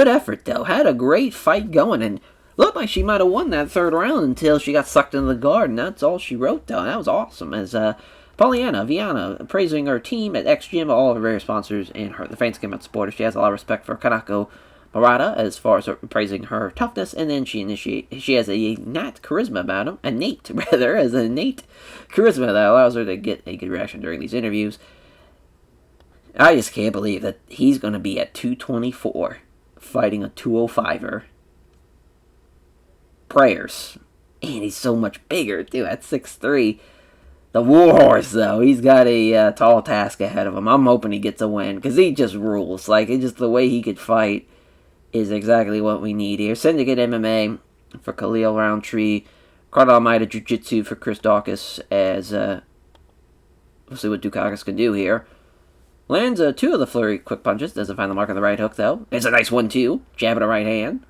effort, though. Had a great fight going, and looked like she might have won that third round until she got sucked into the guard, and that's all she wrote, though. That was awesome. As Polyana, Vienna, praising her team at X Gym, all of her various sponsors, and the fans came out to support her. She has a lot of respect for Kanako Moretta as far as praising her toughness, and then she has a innate charisma about him, innate charisma that allows her to get a good reaction during these interviews. I just can't believe that he's going to be at 224 fighting a 205er. Prayers. And he's so much bigger, too, at 6'3". The Warhorse, though, he's got a tall task ahead of him. I'm hoping he gets a win, because he just rules. Like, just the way he could fight is exactly what we need here. Syndicate MMA for Khalil Roundtree. Carter Almeida Jiu-Jitsu for Chris Dawkins, as we'll see what Dukakis can do here. Lands 2 of the flurry quick punches. Doesn't find the mark on the right hook, though. It's a nice 1-2. Jab in the right hand.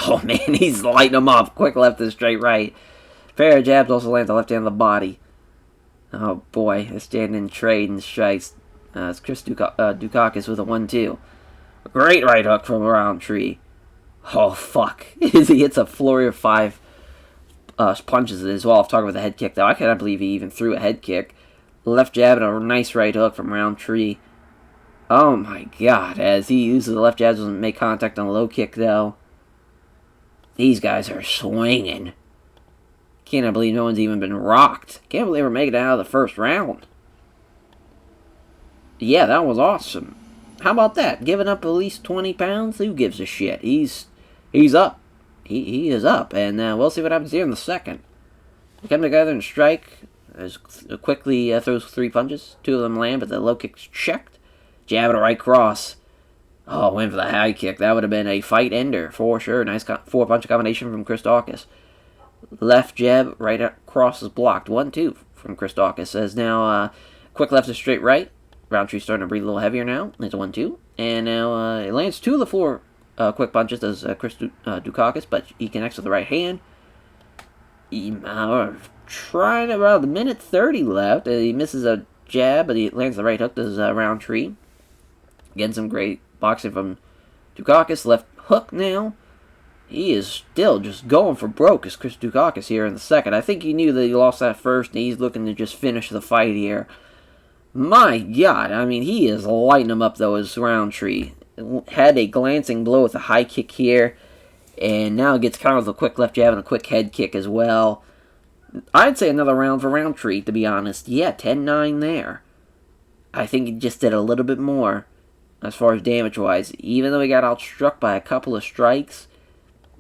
Oh, man, he's lighting him up. Quick left and straight right. Pair of jabs also lands the left hand on the body. Oh, boy. They're standing trade and strikes. It's Chris Dukakis with a 1-2. A great right hook from Roundtree. Oh, fuck. He hits a flurry of 5 punches as well. Off target with a head kick, though. I cannot believe he even threw a head kick. Left jab and a nice right hook from Roundtree. Oh my god, as he uses the left jab, doesn't make contact on the low kick, though. These guys are swinging. Can't believe no one's even been rocked. Can't believe we're making it out of the first round. Yeah, that was awesome. How about that? Giving up at least 20 pounds? Who gives a shit? He's up. He is up, and we'll see what happens here in the second. They come together and strike. quickly throws 3 punches. 2 of them land, but the low kick's checked. Jab and a right cross. Oh, went for the high kick. That would have been a fight ender for sure. Nice 4-punch combination from Chris Daukaus. Left jab, right cross is blocked. 1-2 from Chris Daukaus. As now, quick left to straight right. Roundtree starting to breathe a little heavier now. It's 1-2. And now it lands 2 of the 4 quick punches, does Chris Dukakis, but he connects with the right hand. Trying around the minute 30 left. He misses a jab, but he lands the right hook, does Roundtree. Again, some great boxing from Dukakis. Left hook now. He is still just going for broke as Chris Dukakis here in the second. I think he knew that he lost that first, and he's looking to just finish the fight here. My God, I mean, he is lighting him up, though, as Roundtree. Had a glancing blow with a high kick here, and now gets countered with a quick left jab and a quick head kick as well. I'd say another round for Roundtree, to be honest. Yeah, 10-9 there. I think he just did a little bit more as far as damage-wise. Even though he got outstruck by a couple of strikes,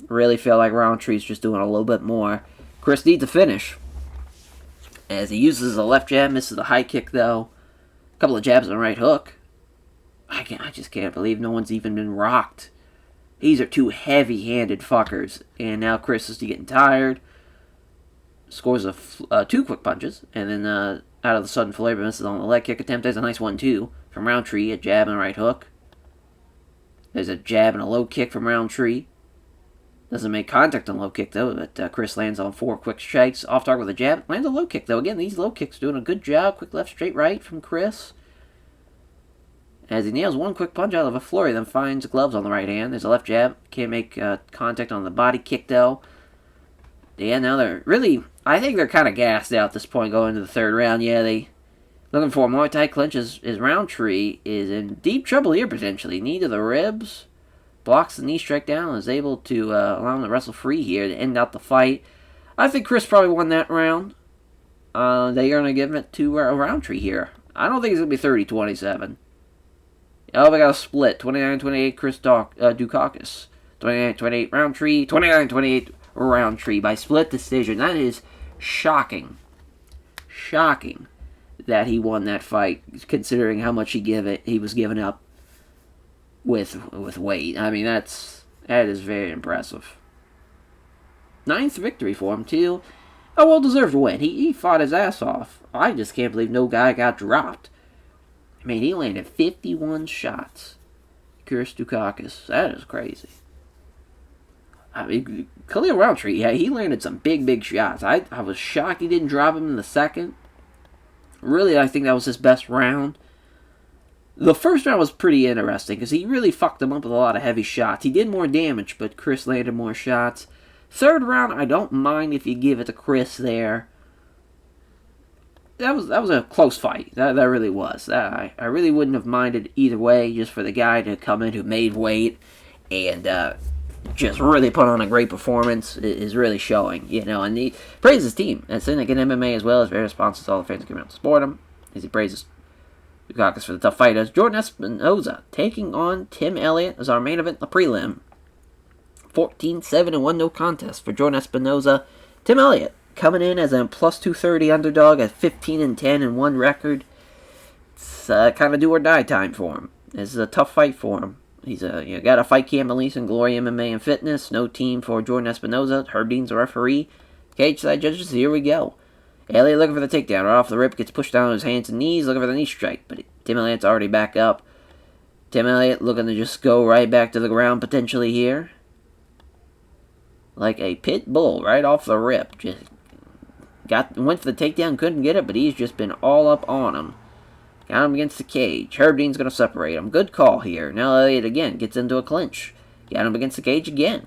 really feel like Roundtree's just doing a little bit more. Chris needs to finish, as he uses the left jab, misses the high kick, though. A couple of jabs and a right hook. I just can't believe no one's even been rocked. These are 2 heavy-handed fuckers. And now Chris is getting tired. Scores 2 quick punches. And then out of the sudden flavor, misses on the leg kick attempt. There's a nice 1-2 from Roundtree. A jab and a right hook. There's a jab and a low kick from Roundtree. Doesn't make contact on low kick, though. But Chris lands on 4 quick strikes. Off target with a jab. Lands a low kick, though. Again, these low kicks doing a good job. Quick left, straight right from Chris. As he nails 1 quick punch out of a flurry, then finds gloves on the right hand. There's a left jab. Can't make contact on the body kick, though. Yeah, now they're really... I think they're kind of gassed out at this point going into the third round. Yeah, they... Looking for a Muay Thai clinch as Roundtree is in deep trouble here, potentially. Knee to the ribs. Blocks the knee strike down and is able to allow him to wrestle free here to end out the fight. I think Chris probably won that round. They're going to give it to Roundtree here. I don't think it's going to be 30-27. Oh, we got a split. 29-28 Chris Dukakis. 29-28 Roundtree. 29-28 Roundtree by split decision. That is shocking. Shocking that he won that fight, considering how much he was giving up with weight. I mean, that is very impressive. 9th victory for him, too. A well-deserved win. He fought his ass off. I just can't believe no guy got dropped. I mean, he landed 51 shots. Chris Dukakis. That is crazy. I mean, Khalil Roundtree, yeah, he landed some big shots. I was shocked he didn't drop him in the second. Really, I think that was his best round. The first round was pretty interesting because he really fucked him up with a lot of heavy shots. He did more damage, but Chris landed more shots. Third round, I don't mind if you give it to Chris there. That was a close fight. That really was. I really wouldn't have minded either way, just for the guy to come in who made weight and just really put on a great performance is really showing, you know. And he praises his team at Cynic and MMA as well as various sponsors, all the fans who come out to support him. As he praises Dukakis for the tough fight. As Jordan Espinoza taking on Tim Elliott as our main event, the prelim. 14-7-1 no contest for Jordan Espinoza. Tim Elliott coming in as a plus 230 underdog at 15-10-1 record. It's kind of do or die time for him. This is a tough fight for him. He's got a fight camp at least in Glory MMA and Fitness. No team for Jordan Espinoza. Herb Dean's a referee. Cage side judges. Here we go. Elliott looking for the takedown. Right off the rip, gets pushed down on his hands and knees. Looking for the knee strike, but Tim Elliott's already back up. Tim Elliott looking to just go right back to the ground potentially here. Like a pit bull right off the rip. Just went for the takedown, couldn't get it, but he's just been all up on him. Got him against the cage. Herb Dean's going to separate him. Good call here. Now Elliott again gets into a clinch. Got him against the cage again.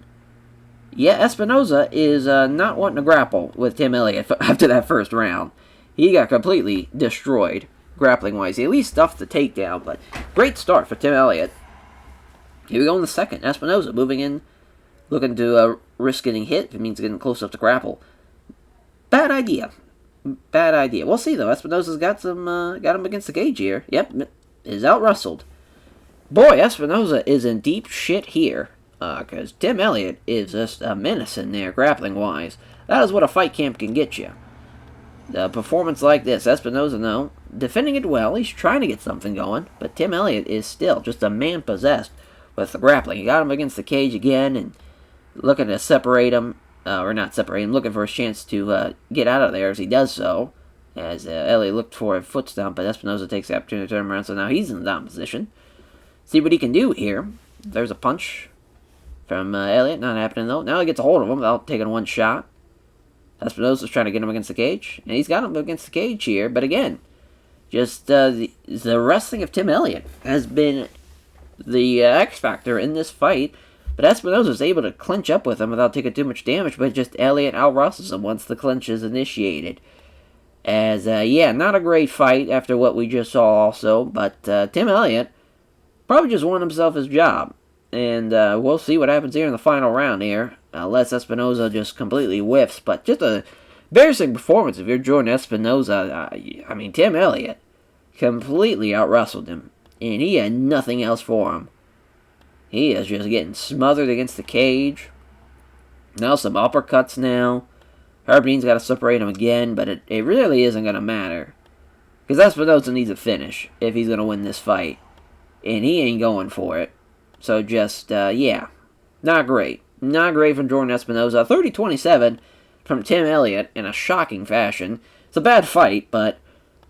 Yeah, Espinoza is not wanting to grapple with Tim Elliott after that first round. He got completely destroyed, grappling-wise. He at least stuffed the takedown, but great start for Tim Elliott. Here we go in the second. Espinoza moving in, looking to risk getting hit. If it means getting close enough to grapple. Bad idea. Bad idea. We'll see, though. Espinoza's got him against the cage here. Yep, is out-wrestled. Boy, Espinoza is in deep shit here. Because Tim Elliott is just a menace in there, grappling-wise. That is what a fight camp can get you. A performance like this, Espinoza, no, defending it well. He's trying to get something going, but Tim Elliott is still just a man possessed with the grappling. He got him against the cage again and looking to separate him, or not separate him, looking for a chance to get out of there as he does so. As Elliott looked for a foot stomp, but Espinoza takes the opportunity to turn him around, so now he's in the down position. See what he can do here. There's a punch from Elliott, not happening though. Now he gets a hold of him without taking one shot. Espinoza's trying to get him against the cage, and he's got him against the cage here, but again, just the wrestling of Tim Elliott has been the X factor in this fight, but Espinoza's able to clinch up with him without taking too much damage, but just Elliott out-wrestles him once the clinch is initiated. As, yeah, not a great fight after what we just saw also, but Tim Elliott probably just won himself his job. And we'll see what happens here in the final round here. Unless Espinoza just completely whiffs. But just a embarrassing performance if you're Jordan Espinoza. I mean, Tim Elliott completely out-wrestled him. And he had nothing else for him. He is just getting smothered against the cage. Now some uppercuts now. Herb Dean's got to separate him again, but it really isn't going to matter. Because Espinoza needs a finish if he's going to win this fight. And he ain't going for it. So just, yeah, not great. Not great from Jordan Espinoza. 30-27 from Tim Elliott in a shocking fashion. It's a bad fight, but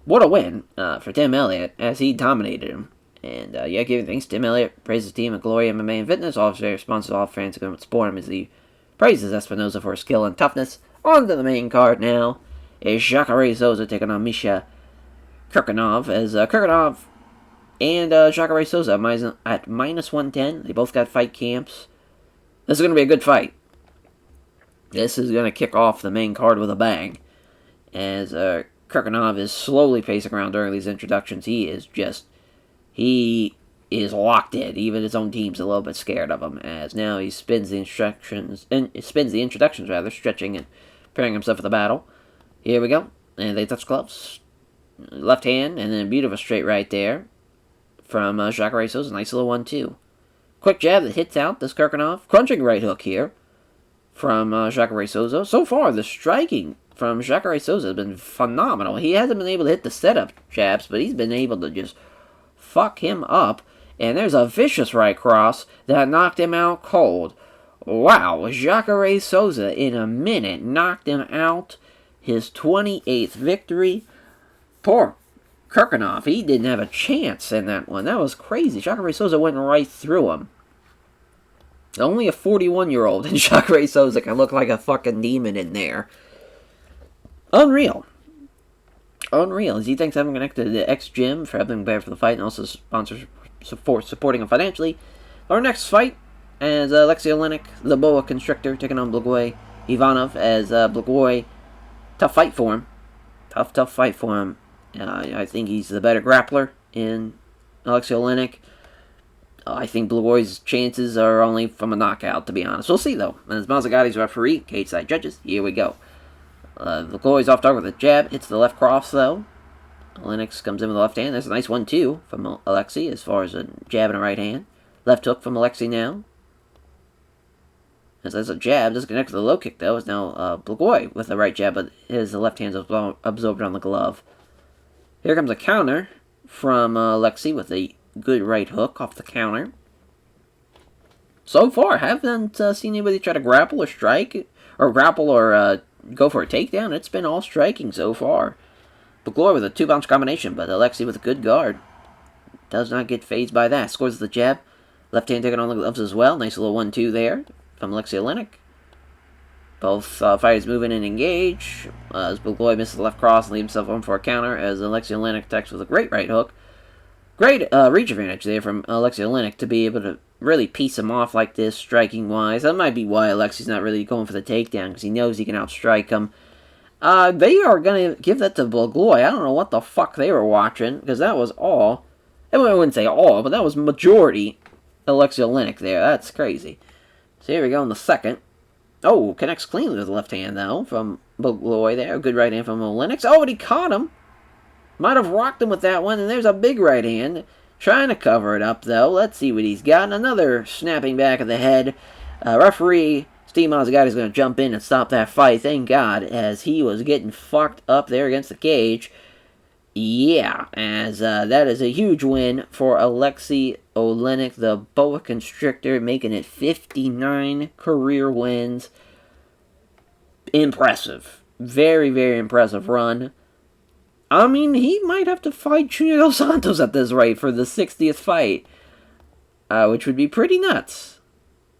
what a win for Tim Elliott as he dominated him. And, yeah, giving thanks to Tim Elliott, praises his team at WMMA and Fitness. All very responsive to all fans who support him as he praises Espinoza for his skill and toughness. On to the main card now is Jacare Souza taking on Misha Kurkanov. As Kurkanov and Jacare Souza at minus 110. They both got fight camps. This is going to be a good fight. This is going to kick off the main card with a bang. As Kurkanov is slowly pacing around during these introductions. He is locked in. Even his own team's a little bit scared of him. As now he spins the introductions, stretching and preparing himself for the battle. Here we go. And they touch gloves. Left hand, and then a beautiful straight right there from Jacare Souza. Nice little 1-2. Quick jab that hits out this Kurkanov. Crunching right hook here from Jacare Souza. So far, the striking from Jacare Souza has been phenomenal. He hasn't been able to hit the setup jabs, but he's been able to just fuck him up. And there's a vicious right cross that knocked him out cold. Wow, Jacare Souza in a minute knocked him out. His 28th victory. Poor Kurkanov, he didn't have a chance in that one. That was crazy. Jacare Souza went right through him. Only a 41-year-old and Jacare Souza can look like a fucking demon in there. Unreal. Unreal. As he thanks having connected to the X-Gym for helping prepare for the fight and also sponsors for supporting him financially. Our next fight as Alexei Oleinik, the boa constrictor, taking on Blagoy Ivanov as Blagoy. Tough fight for him. Tough fight for him. I think he's the better grappler in Alexei Oleinik. I think Blagoy's chances are only from a knockout, to be honest. We'll see, though. As Mazzagati's referee, cage side judges, here we go. Blagoy's off target with a jab, hits the left cross, though. Oleinik comes in with the left hand. There's a nice 1-2 from Alexei as far as a jab and a right hand. Left hook from Alexei now. As there's a jab, doesn't connect to the low kick, though. It's now Blagoy with the right jab, but his left hand's absorbed on the glove. Here comes a counter from Alexei with a good right hook off the counter. So far, haven't seen anybody try to grapple or strike, or grapple or go for a takedown. It's been all striking so far. Blagoy with a 2-bounce combination, but Alexei with a good guard. Does not get phased by that. Scores the jab. Left hand taking on the gloves as well. Nice little 1-2 there from Alexei Oleinik. Both fighters move in and engage. As Blagoy misses the left cross and leaves himself on for a counter. As Alexei Oleinik attacks with a great right hook. Great reach advantage there from Alexei Oleinik to be able to really piece him off like this, striking-wise. That might be why Alexei's not really going for the takedown, because he knows he can outstrike him. They are going to give that to Blagoy. I don't know what the fuck they were watching, because that was all. I wouldn't say all, but that was majority Alexei Oleinik there. That's crazy. So here we go in the second. Oh, connects cleanly with the left hand, though, from Blagoy there. Good right hand from Oleinik. Oh, but he caught him. Might have rocked him with that one, and there's a big right hand. Trying to cover it up, though. Let's see what he's got. Another snapping back of the head. Referee Steve Mazzagati's going to jump in and stop that fight, thank God, as he was getting fucked up there against the cage. Yeah, as that is a huge win for Alexei Oleinik, the boa constrictor, making it 59 career wins. Impressive. Very, very impressive run. I mean, he might have to fight Junior Dos Santos at this rate for the 60th fight, which would be pretty nuts.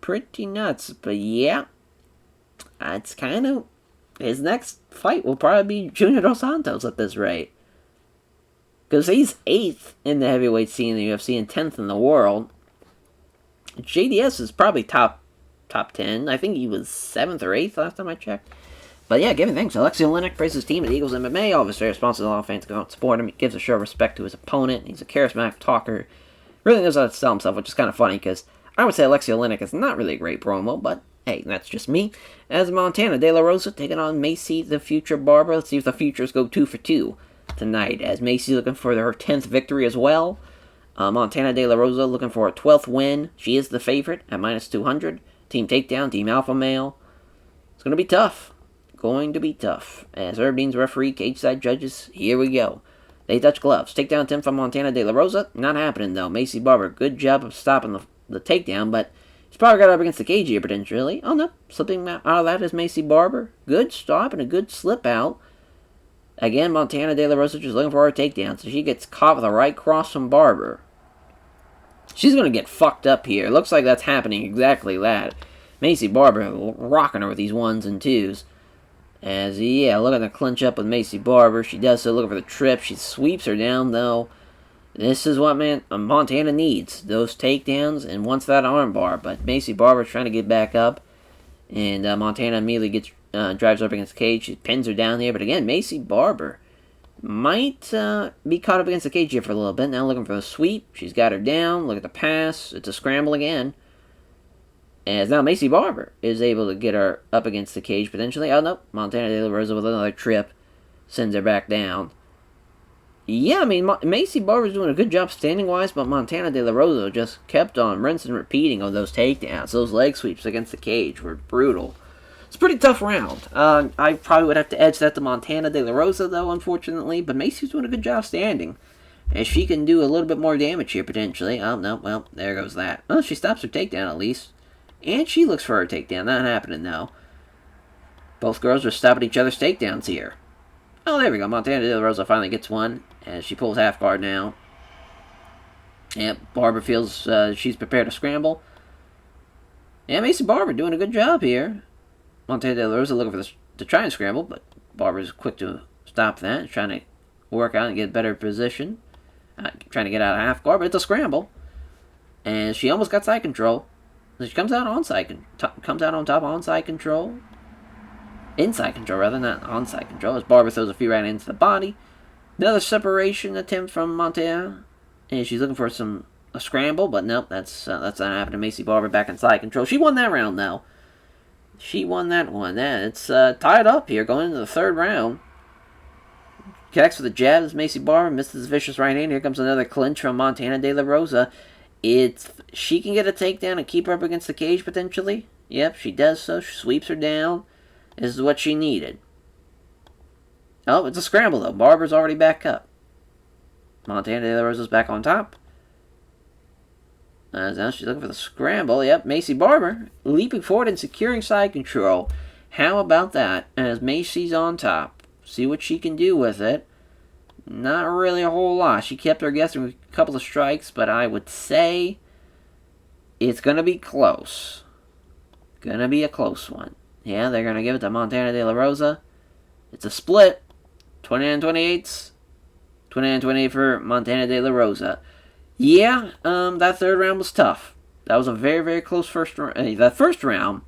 Pretty nuts, but yeah, it's kind of, his next fight will probably be Junior Dos Santos at this rate. Because he's 8th in the heavyweight scene in the UFC and 10th in the world. JDS is probably top 10. I think he was 7th or 8th last time I checked. But yeah, giving thanks to Alexei Oleinik, praises his team at Eagles MMA. All of his favorite sponsors, all fans go out and support him. He gives a show of respect to his opponent. He's a charismatic talker. Really knows how to sell himself, which is kind of funny because I would say Alexei Oleinik is not really a great promo, but hey, that's just me. As Montana De La Rosa taking on Macy, the future Barber. Let's see if the futures go 2 for 2 tonight, as Macy's looking for her 10th victory as well. Montana De La Rosa looking for a 12th win. She is the favorite at minus 200. Team Takedown, Team Alpha Male. It's going to be tough. Going to be tough. As Herb Dean's referee, cage side judges, here we go. They touch gloves. Takedown attempt from Montana De La Rosa. Not happening though. Macy Barber, good job of stopping the takedown, but he's probably got up against the cage here potentially. Oh no, slipping out of that is Macy Barber. Good stop and a good slip out. Again, Montana De La Rosa just looking for her takedown, so she gets caught with a right cross from Barber. She's going to get fucked up here. Looks like that's happening exactly that. Macy Barber rocking her with these 1s and 2s. As, yeah, looking to clinch up with Macy Barber. She does so, looking for the trip. She sweeps her down, though. This is what Montana needs. Those takedowns and wants that armbar. But Macy Barber's trying to get back up. And Montana immediately drives her up against the cage. She pins her down here. But again, Macy Barber might be caught up against the cage here for a little bit. Now looking for the sweep. She's got her down. Look at the pass. It's a scramble again. As now Macy Barber is able to get her up against the cage potentially. Oh, no. Montana De La Rosa with another trip. Sends her back down. Yeah, I mean, Macy Barber's doing a good job standing-wise, but Montana De La Rosa just kept on rinsing and repeating on those takedowns. Those leg sweeps against the cage were brutal. It's a pretty tough round. I probably would have to edge that to Montana De La Rosa, though, unfortunately. But Macy's doing a good job standing. And she can do a little bit more damage here, potentially. Oh, no, well, there goes that. Well, she stops her takedown, at least. And she looks for her takedown. Not happening, though. Both girls are stopping each other's takedowns here. Oh, there we go. Montana De La Rosa finally gets one. As she pulls half guard now. Yep, Barber feels she's prepared to scramble. Yeah, Macy Barber doing a good job here. Montana De La Rosa looking for to try and scramble, but Barber's quick to stop that. Trying to work out and get a better position. Trying to get out of half guard, but it's a scramble. And she almost got side control. So she comes out on top on side control. Inside control, rather, not on side control. As Barber throws a few right into the body. Another separation attempt from Montana. And she's looking for a scramble, but nope, that's not happening. Macy Barber back in side control. She won that round, though. She won that one. Yeah, it's tied up here going into the third round. Connects with the jabs. Macy Barber misses vicious right hand. Here comes another clinch from Montana De La Rosa. She can get a takedown and keep her up against the cage potentially. Yep, she does so. She sweeps her down. This is what she needed. Oh, it's a scramble, though. Barber's already back up. Montana De La Rosa's back on top. Now she's looking for the scramble. Yep, Macy Barber leaping forward and securing side control. How about that? As Macy's on top. See what she can do with it. Not really a whole lot. She kept her guessing with a couple of strikes, but I would say it's going to be close. Going to be a close one. Yeah, they're going to give it to Montana De La Rosa. It's a split. 29-28. 29-28 for Montana De La Rosa. Yeah, that third round was tough. That was a very, very close first round. That first round,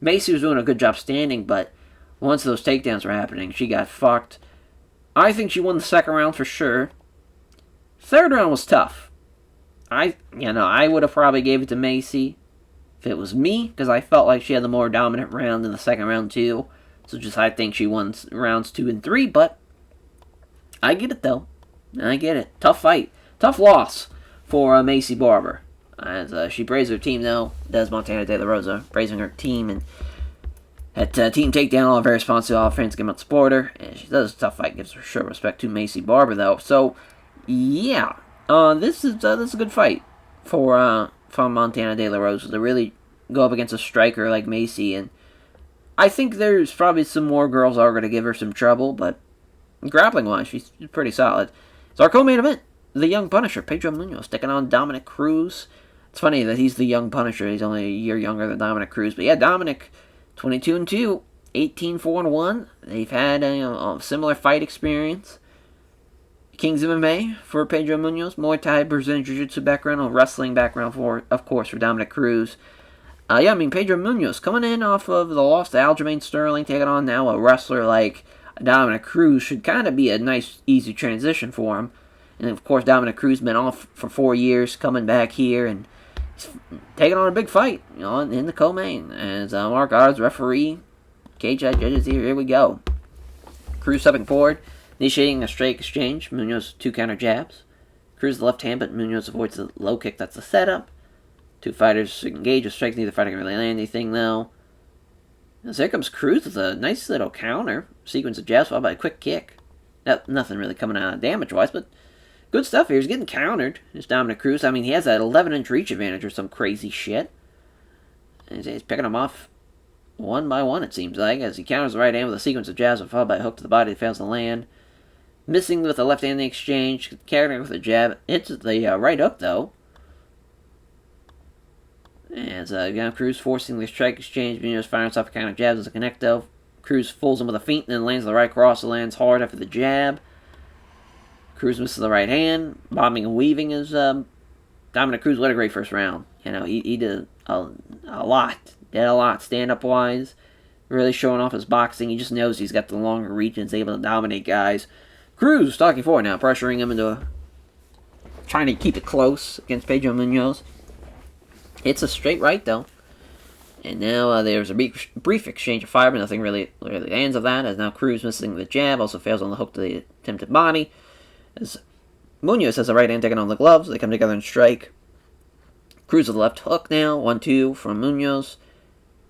Macy was doing a good job standing, but once those takedowns were happening, she got fucked. I think she won the second round for sure. Third round was tough. I would have probably gave it to Macy if it was me, because I felt like she had the more dominant round in the second round too. So I think she won rounds 2 and 3, but I get it though. I get it. Tough fight. Tough loss for Macy Barber. As she praised her team, though, does Montana De La Rosa, praising her team, and at team takedown, all very responsive offense, give out support her, and she does a tough fight, gives her short respect to Macy Barber, though. So, yeah, this is a good fight for from Montana De La Rosa to really go up against a striker like Macy, and I think there's probably some more girls that are going to give her some trouble, but grappling-wise, she's pretty solid. So our co-main event, the Young Punisher, Pedro Munoz, taking on Dominick Cruz. It's funny that he's the Young Punisher. He's only a year younger than Dominick Cruz. But yeah, Dominick, 22-2, 18-4-1. They've had a similar fight experience. King's MMA for Pedro Munoz. Muay Thai, Brazilian Jiu-Jitsu background, a wrestling background, of course, for Dominick Cruz. Pedro Munoz coming in off of the loss to Aljamain Sterling, taking on now a wrestler like Dominick Cruz should kind of be a nice, easy transition for him. And, of course, Dominick Cruz been off for 4 years, coming back here, and he's taking on a big fight, in the co-main. As Mark Odd's referee, cage judges here we go. Cruz stepping forward, initiating a straight exchange. Munoz 2 counter jabs. Cruz the left hand, but Munoz avoids the low kick. That's the setup. 2 fighters engage with strikes. Neither fighter can really land anything, though. As here comes Cruz with a nice little counter. Sequence of jabs followed by a quick kick. Nothing really coming out of damage-wise, but good stuff here. He's getting countered. It's Dominick Cruz. I mean, he has that 11-inch reach advantage or some crazy shit. And he's picking them off one by one, it seems like, as he counters the right hand with a sequence of jabs followed by a hook to the body that fails to land. Missing with the left hand in the exchange. Countering with a jab. Hits the right hook, though. As again, Cruz forcing the strike exchange. Munoz firing off a counter jabs as a connect, though. Cruz fools him with a feint and then lands the right cross. Lands hard after the jab. Cruz misses the right hand. Bobbing and weaving is Dominick Cruz. What a great first round. He did a lot. Did a lot stand-up-wise. Really showing off his boxing. He just knows he's got the longer reach and is able to dominate guys. Cruz stalking forward now, pressuring him into trying to keep it close against Pedro Munoz. It's a straight right, though. And now there's a brief exchange of fire, but nothing really lands of that, as now Cruz missing the jab, also fails on the hook to the attempted body. As Munoz has the right hand taking on the gloves, they come together and strike. Cruz with the left hook now, 1-2 from Munoz.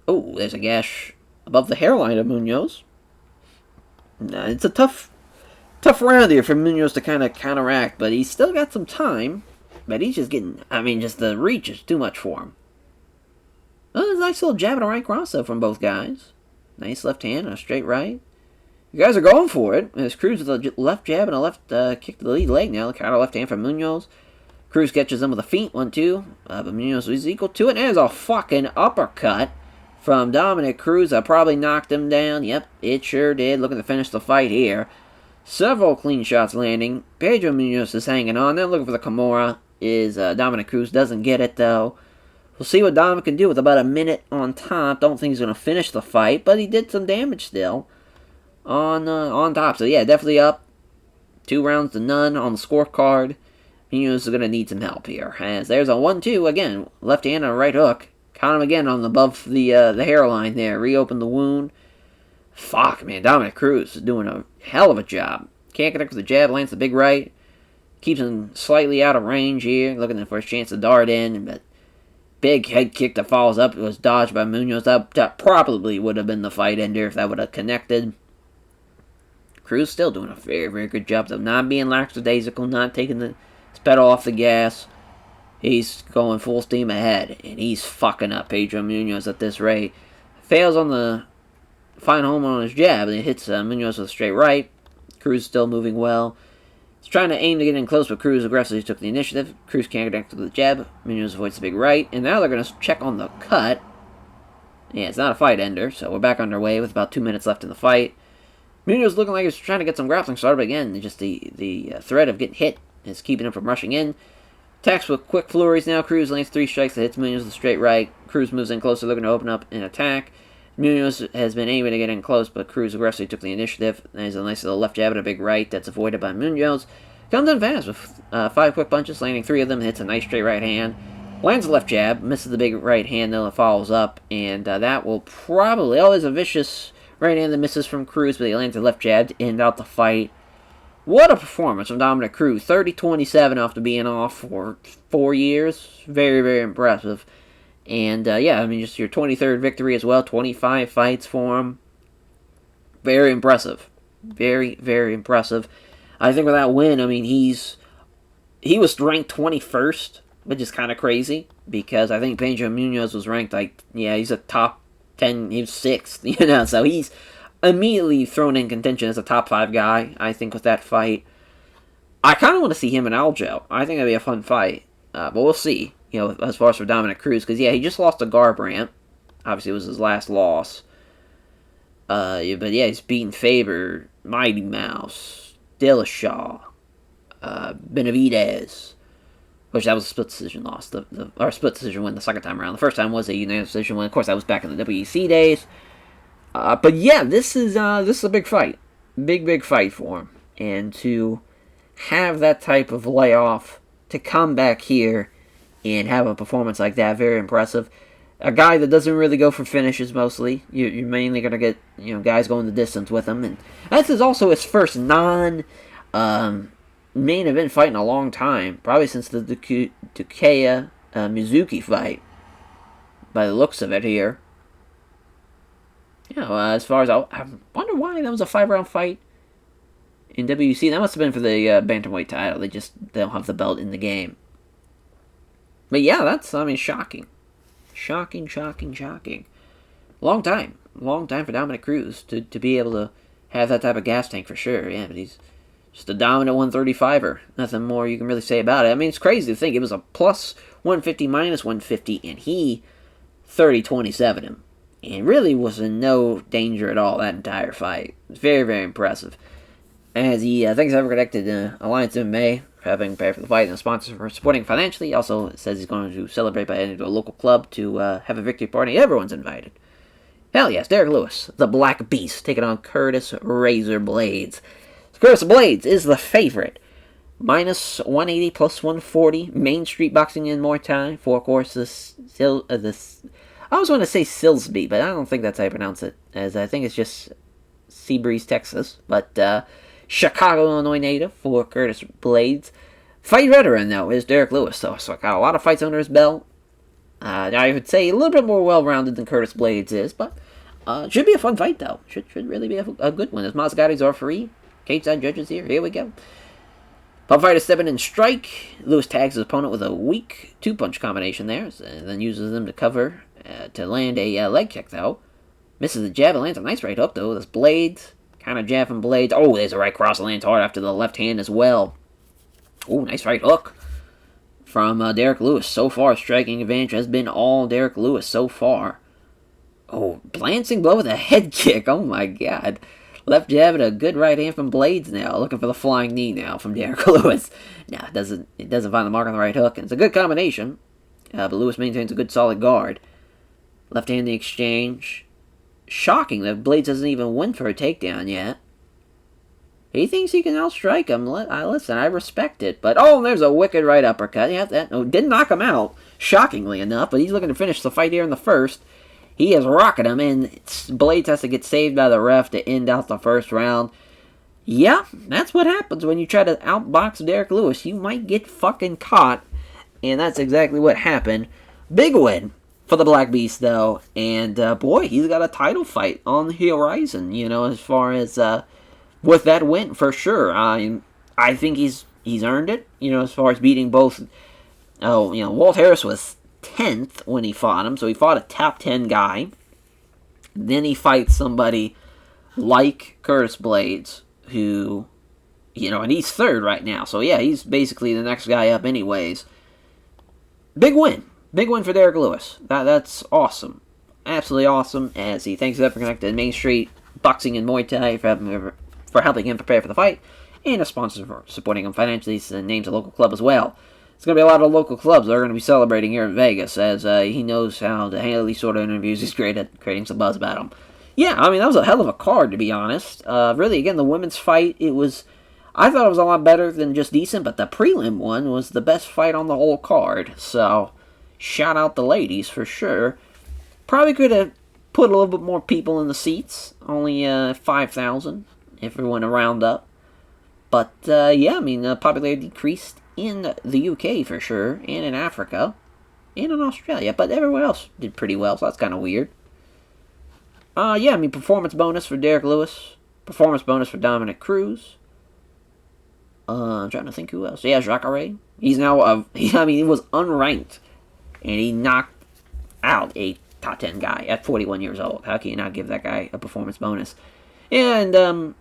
Oh, there's a gash above the hairline of Munoz. It's a tough round here for Munoz to kind of counteract, but he's still got some time. But he's just getting, just the reach is too much for him. Oh, there's a nice little jab and a right cross, though, from both guys. Nice left hand and a straight right. You guys are going for it. As Cruz with a left jab and a left kick to the lead leg now. The counter left hand from Munoz. Cruz catches him with a feint, 1-2. But Munoz is equal to it. And there's a fucking uppercut from Dominick Cruz. That probably knocked him down. Yep, it sure did. Looking to finish the fight here. Several clean shots landing. Pedro Munoz is hanging on. They're looking for the Kimura. Dominick Cruz doesn't get it, though. We'll see what Dominick can do with about a minute on top. Don't think he's going to finish the fight, but he did some damage still on top. So, yeah, definitely up. 2 rounds to none on the scorecard. Munoz is going to need some help here. As there's a 1-2, again, left hand and a right hook. Caught him again on above the hairline there. Reopened the wound. Fuck, man. Dominick Cruz is doing a hell of a job. Can't connect with the jab. Lands the big right. Keeps him slightly out of range here. Looking for his chance to dart in. But big head kick that follows up. It was dodged by Munoz. That probably would have been the fight ender if that would have connected. Cruz still doing a very, very good job of not being lackadaisical, not taking his pedal off the gas. He's going full steam ahead. And he's fucking up Pedro Munoz at this rate. Fails on the fine home on his jab. And it hits Munoz with a straight right. Cruz still moving well. He's trying to aim to get in close, but Cruz aggressively took the initiative. Cruz can't connect with the jab. Munoz avoids the big right. And now they're going to check on the cut. Yeah, it's not a fight ender, so we're back underway with about 2 minutes left in the fight. Munoz looking like he's trying to get some grappling started, but again, just the threat of getting hit is keeping him from rushing in. Attacks with quick flurries now. Cruz lands 3 strikes that hits Munoz with a straight right. Cruz moves in closer, looking to open up an attack. Munoz has been aiming to get in close, but Cruz aggressively took the initiative. There's a nice little left jab and a big right that's avoided by Munoz. Comes in fast with 5 quick punches, landing 3 of them. Hits a nice straight right hand. Lands the left jab, misses the big right hand, though it follows up. And that will probably... Oh, there's a vicious right hand that misses from Cruz, but he lands the left jab to end out the fight. What a performance from Dominic Cruz. 30-27 after being off for 4 years. Very, very impressive. And, yeah, I mean, just your 23rd victory as well. 25 fights for him. Very impressive. Very, very impressive. I think with that win, I mean, he was ranked 21st, which is kind of crazy, because I think Pedro Munoz was ranked, like, yeah, he's a top 10, he was 6th, so he's immediately thrown in contention as a top 5 guy, I think, with that fight. I kind of want to see him and Aljo. I think that'd be a fun fight, but we'll see, as far as for Dominic Cruz, because, yeah, he just lost to Garbrandt. Obviously, it was his last loss. But, yeah, he's beaten Faber, Mighty Mouse, Dillashaw, Benavidez, which that was a split decision loss, or split decision win the second time around. The first time was a unanimous decision win. Of course, that was back in the WEC days. But yeah, this is a big fight, big fight for him, and to have that type of layoff, to come back here and have a performance like that, very impressive. A guy that doesn't really go for finishes mostly. You're mainly gonna get guys going the distance with him, and this is also his first main event fight in a long time, probably since the Takeya Mizuki fight, by the looks of it here. As far as I wonder why that was a 5-round fight in WC. That must have been for the bantamweight title. They don't have the belt in the game. But yeah, that's shocking. Shocking. Long time for Dominic Cruz to be able to have that type of gas tank for sure. Yeah, but he's just a dominant 135er. Nothing more you can really say about it. I mean, it's crazy to think it was a plus 150, minus 150, and he 30-27 him. And really was in no danger at all that entire fight. It was very, very impressive. As he thanks ever connected Alliance MMA for having prepared for the fight and the sponsors for supporting financially. Also says he's going to celebrate by heading to a local club to have a victory party. Everyone's invited. Hell yes, Derek Lewis, the Black Beast, taking on Curtis Razor Blaydes. Curtis Blaydes is the favorite. Minus 180 plus 140. Main Street Boxing and Muay Thai. For, of course, I always want to say Silsby, but I don't think that's how you pronounce it, as I think it's just Seabreeze, Texas. But Chicago, Illinois native for Curtis Blaydes. Fight veteran, though, is Derek Lewis, though, so got a lot of fights under his belt. I would say a little bit more well-rounded than Curtis Blaydes is, but should be a fun fight, though. Should really be a good one. As Masgotti's are free. Cage-side judges here we go. Pub fighter stepping in strike. Lewis tags his opponent with a weak two-punch combination there, and then uses them to cover to land a leg kick, though. Misses the jab and lands a nice right hook, though. This Blaydes, kind of jab from Blaydes. Oh, there's a right cross, lands hard after the left hand as well. Oh, nice right hook from Derek Lewis. So far, striking advantage has been all Derek Lewis so far. Oh, glancing blow with a head kick. Oh, my God. Left jab and a good right hand from Blaydes now. Looking for the flying knee now from Derek Lewis. No, it doesn't find the mark on the right hook. And it's a good combination. But Lewis maintains a good solid guard. Left hand in the exchange. Shocking that Blaydes doesn't even win for a takedown yet. He thinks he can outstrike him. Listen, I respect it. But, there's a wicked right uppercut. Yeah, didn't knock him out, shockingly enough. But he's looking to finish the fight here in the first. He is rocking him, and Blaydes has to get saved by the ref to end out the first round. Yeah, that's what happens when you try to outbox Derek Lewis. You might get fucking caught, and that's exactly what happened. Big win for the Black Beast, though, and boy, he's got a title fight on the horizon, as far as with that win, for sure. I think he's earned it, as far as beating both. Walt Harris was 10th when he fought him, so he fought a top 10 guy. Then he fights somebody like Curtis Blaydes, who, and he's 3rd right now, so yeah, he's basically the next guy up anyways. Big win for Derek Lewis. That's awesome, absolutely awesome, as he thanks for connected Main Street Boxing and Muay Thai for helping him prepare for the fight, and a sponsor for supporting him financially, and names a local club as well. There's going to be a lot of local clubs that are going to be celebrating here in Vegas, as he knows how to handle these sort of interviews. He's great at creating some buzz about them. Yeah, that was a hell of a card, to be honest. Really, again, the women's fight, I thought it was a lot better than just decent, but the prelim one was the best fight on the whole card. So, shout out the ladies, for sure. Probably could have put a little bit more people in the seats. Only 5,000, if we want to round up. But, yeah, I mean, popularity decreased in the UK for sure, and in Africa, and in Australia, but everywhere else did pretty well, so that's kind of weird. Yeah, I mean, performance bonus for Derek Lewis, performance bonus for Dominic Cruz. I'm trying to think who else. Yeah, Jacare. He's now, I mean, he was unranked, and he knocked out a top 10 guy at 41 years old. How can you not give that guy a performance bonus? And, damn,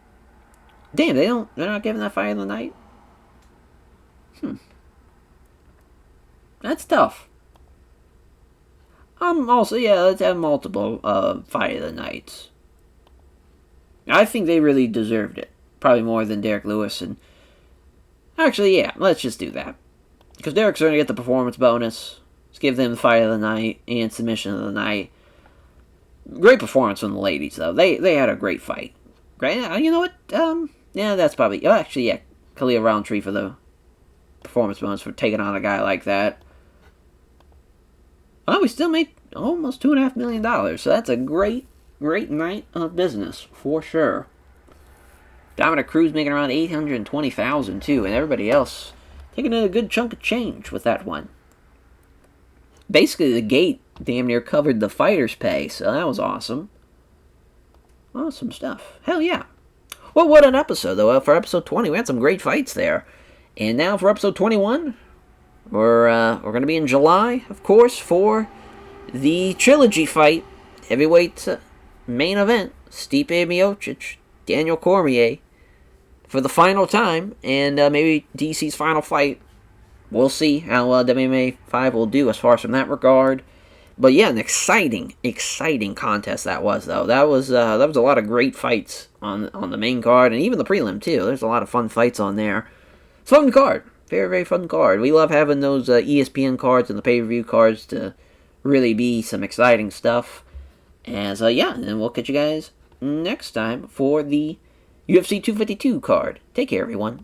they're not giving that fight of the night? That's tough. Also, yeah, let's have multiple fight of the nights. I think they really deserved it. Probably more than Derek Lewis. And actually, yeah, let's just do that. Because Derek's going to get the performance bonus. Let's give them the fight of the night and submission of the night. Great performance from the ladies, though. They had a great fight. Great. You know what? Yeah, that's probably... Oh, actually, yeah. Khalil Roundtree for the performance bonus for taking on a guy like that. Well, we still made almost $2.5 million, so that's a great night of business, for sure. Dominic Cruz making around $820,000 too, and everybody else taking in a good chunk of change with that one. Basically, the gate damn near covered the fighter's pay, so that was awesome. Awesome stuff. Hell yeah. Well, what an episode, though. For episode 20, we had some great fights there. And now for episode 21... We're going to be in July, of course, for the trilogy fight, heavyweight main event, Stipe Miocic, Daniel Cormier, for the final time, and maybe DC's final fight. We'll see how WMMA 5 will do as far as from that regard. But yeah, an exciting contest that was, though. That was a lot of great fights on the main card, and even the prelim, too. There's a lot of fun fights on there. Fun card. Very, very fun card. We love having those ESPN cards and the pay-per-view cards to really be some exciting stuff. As, yeah, and we'll catch you guys next time for the UFC 252 card. Take care, everyone.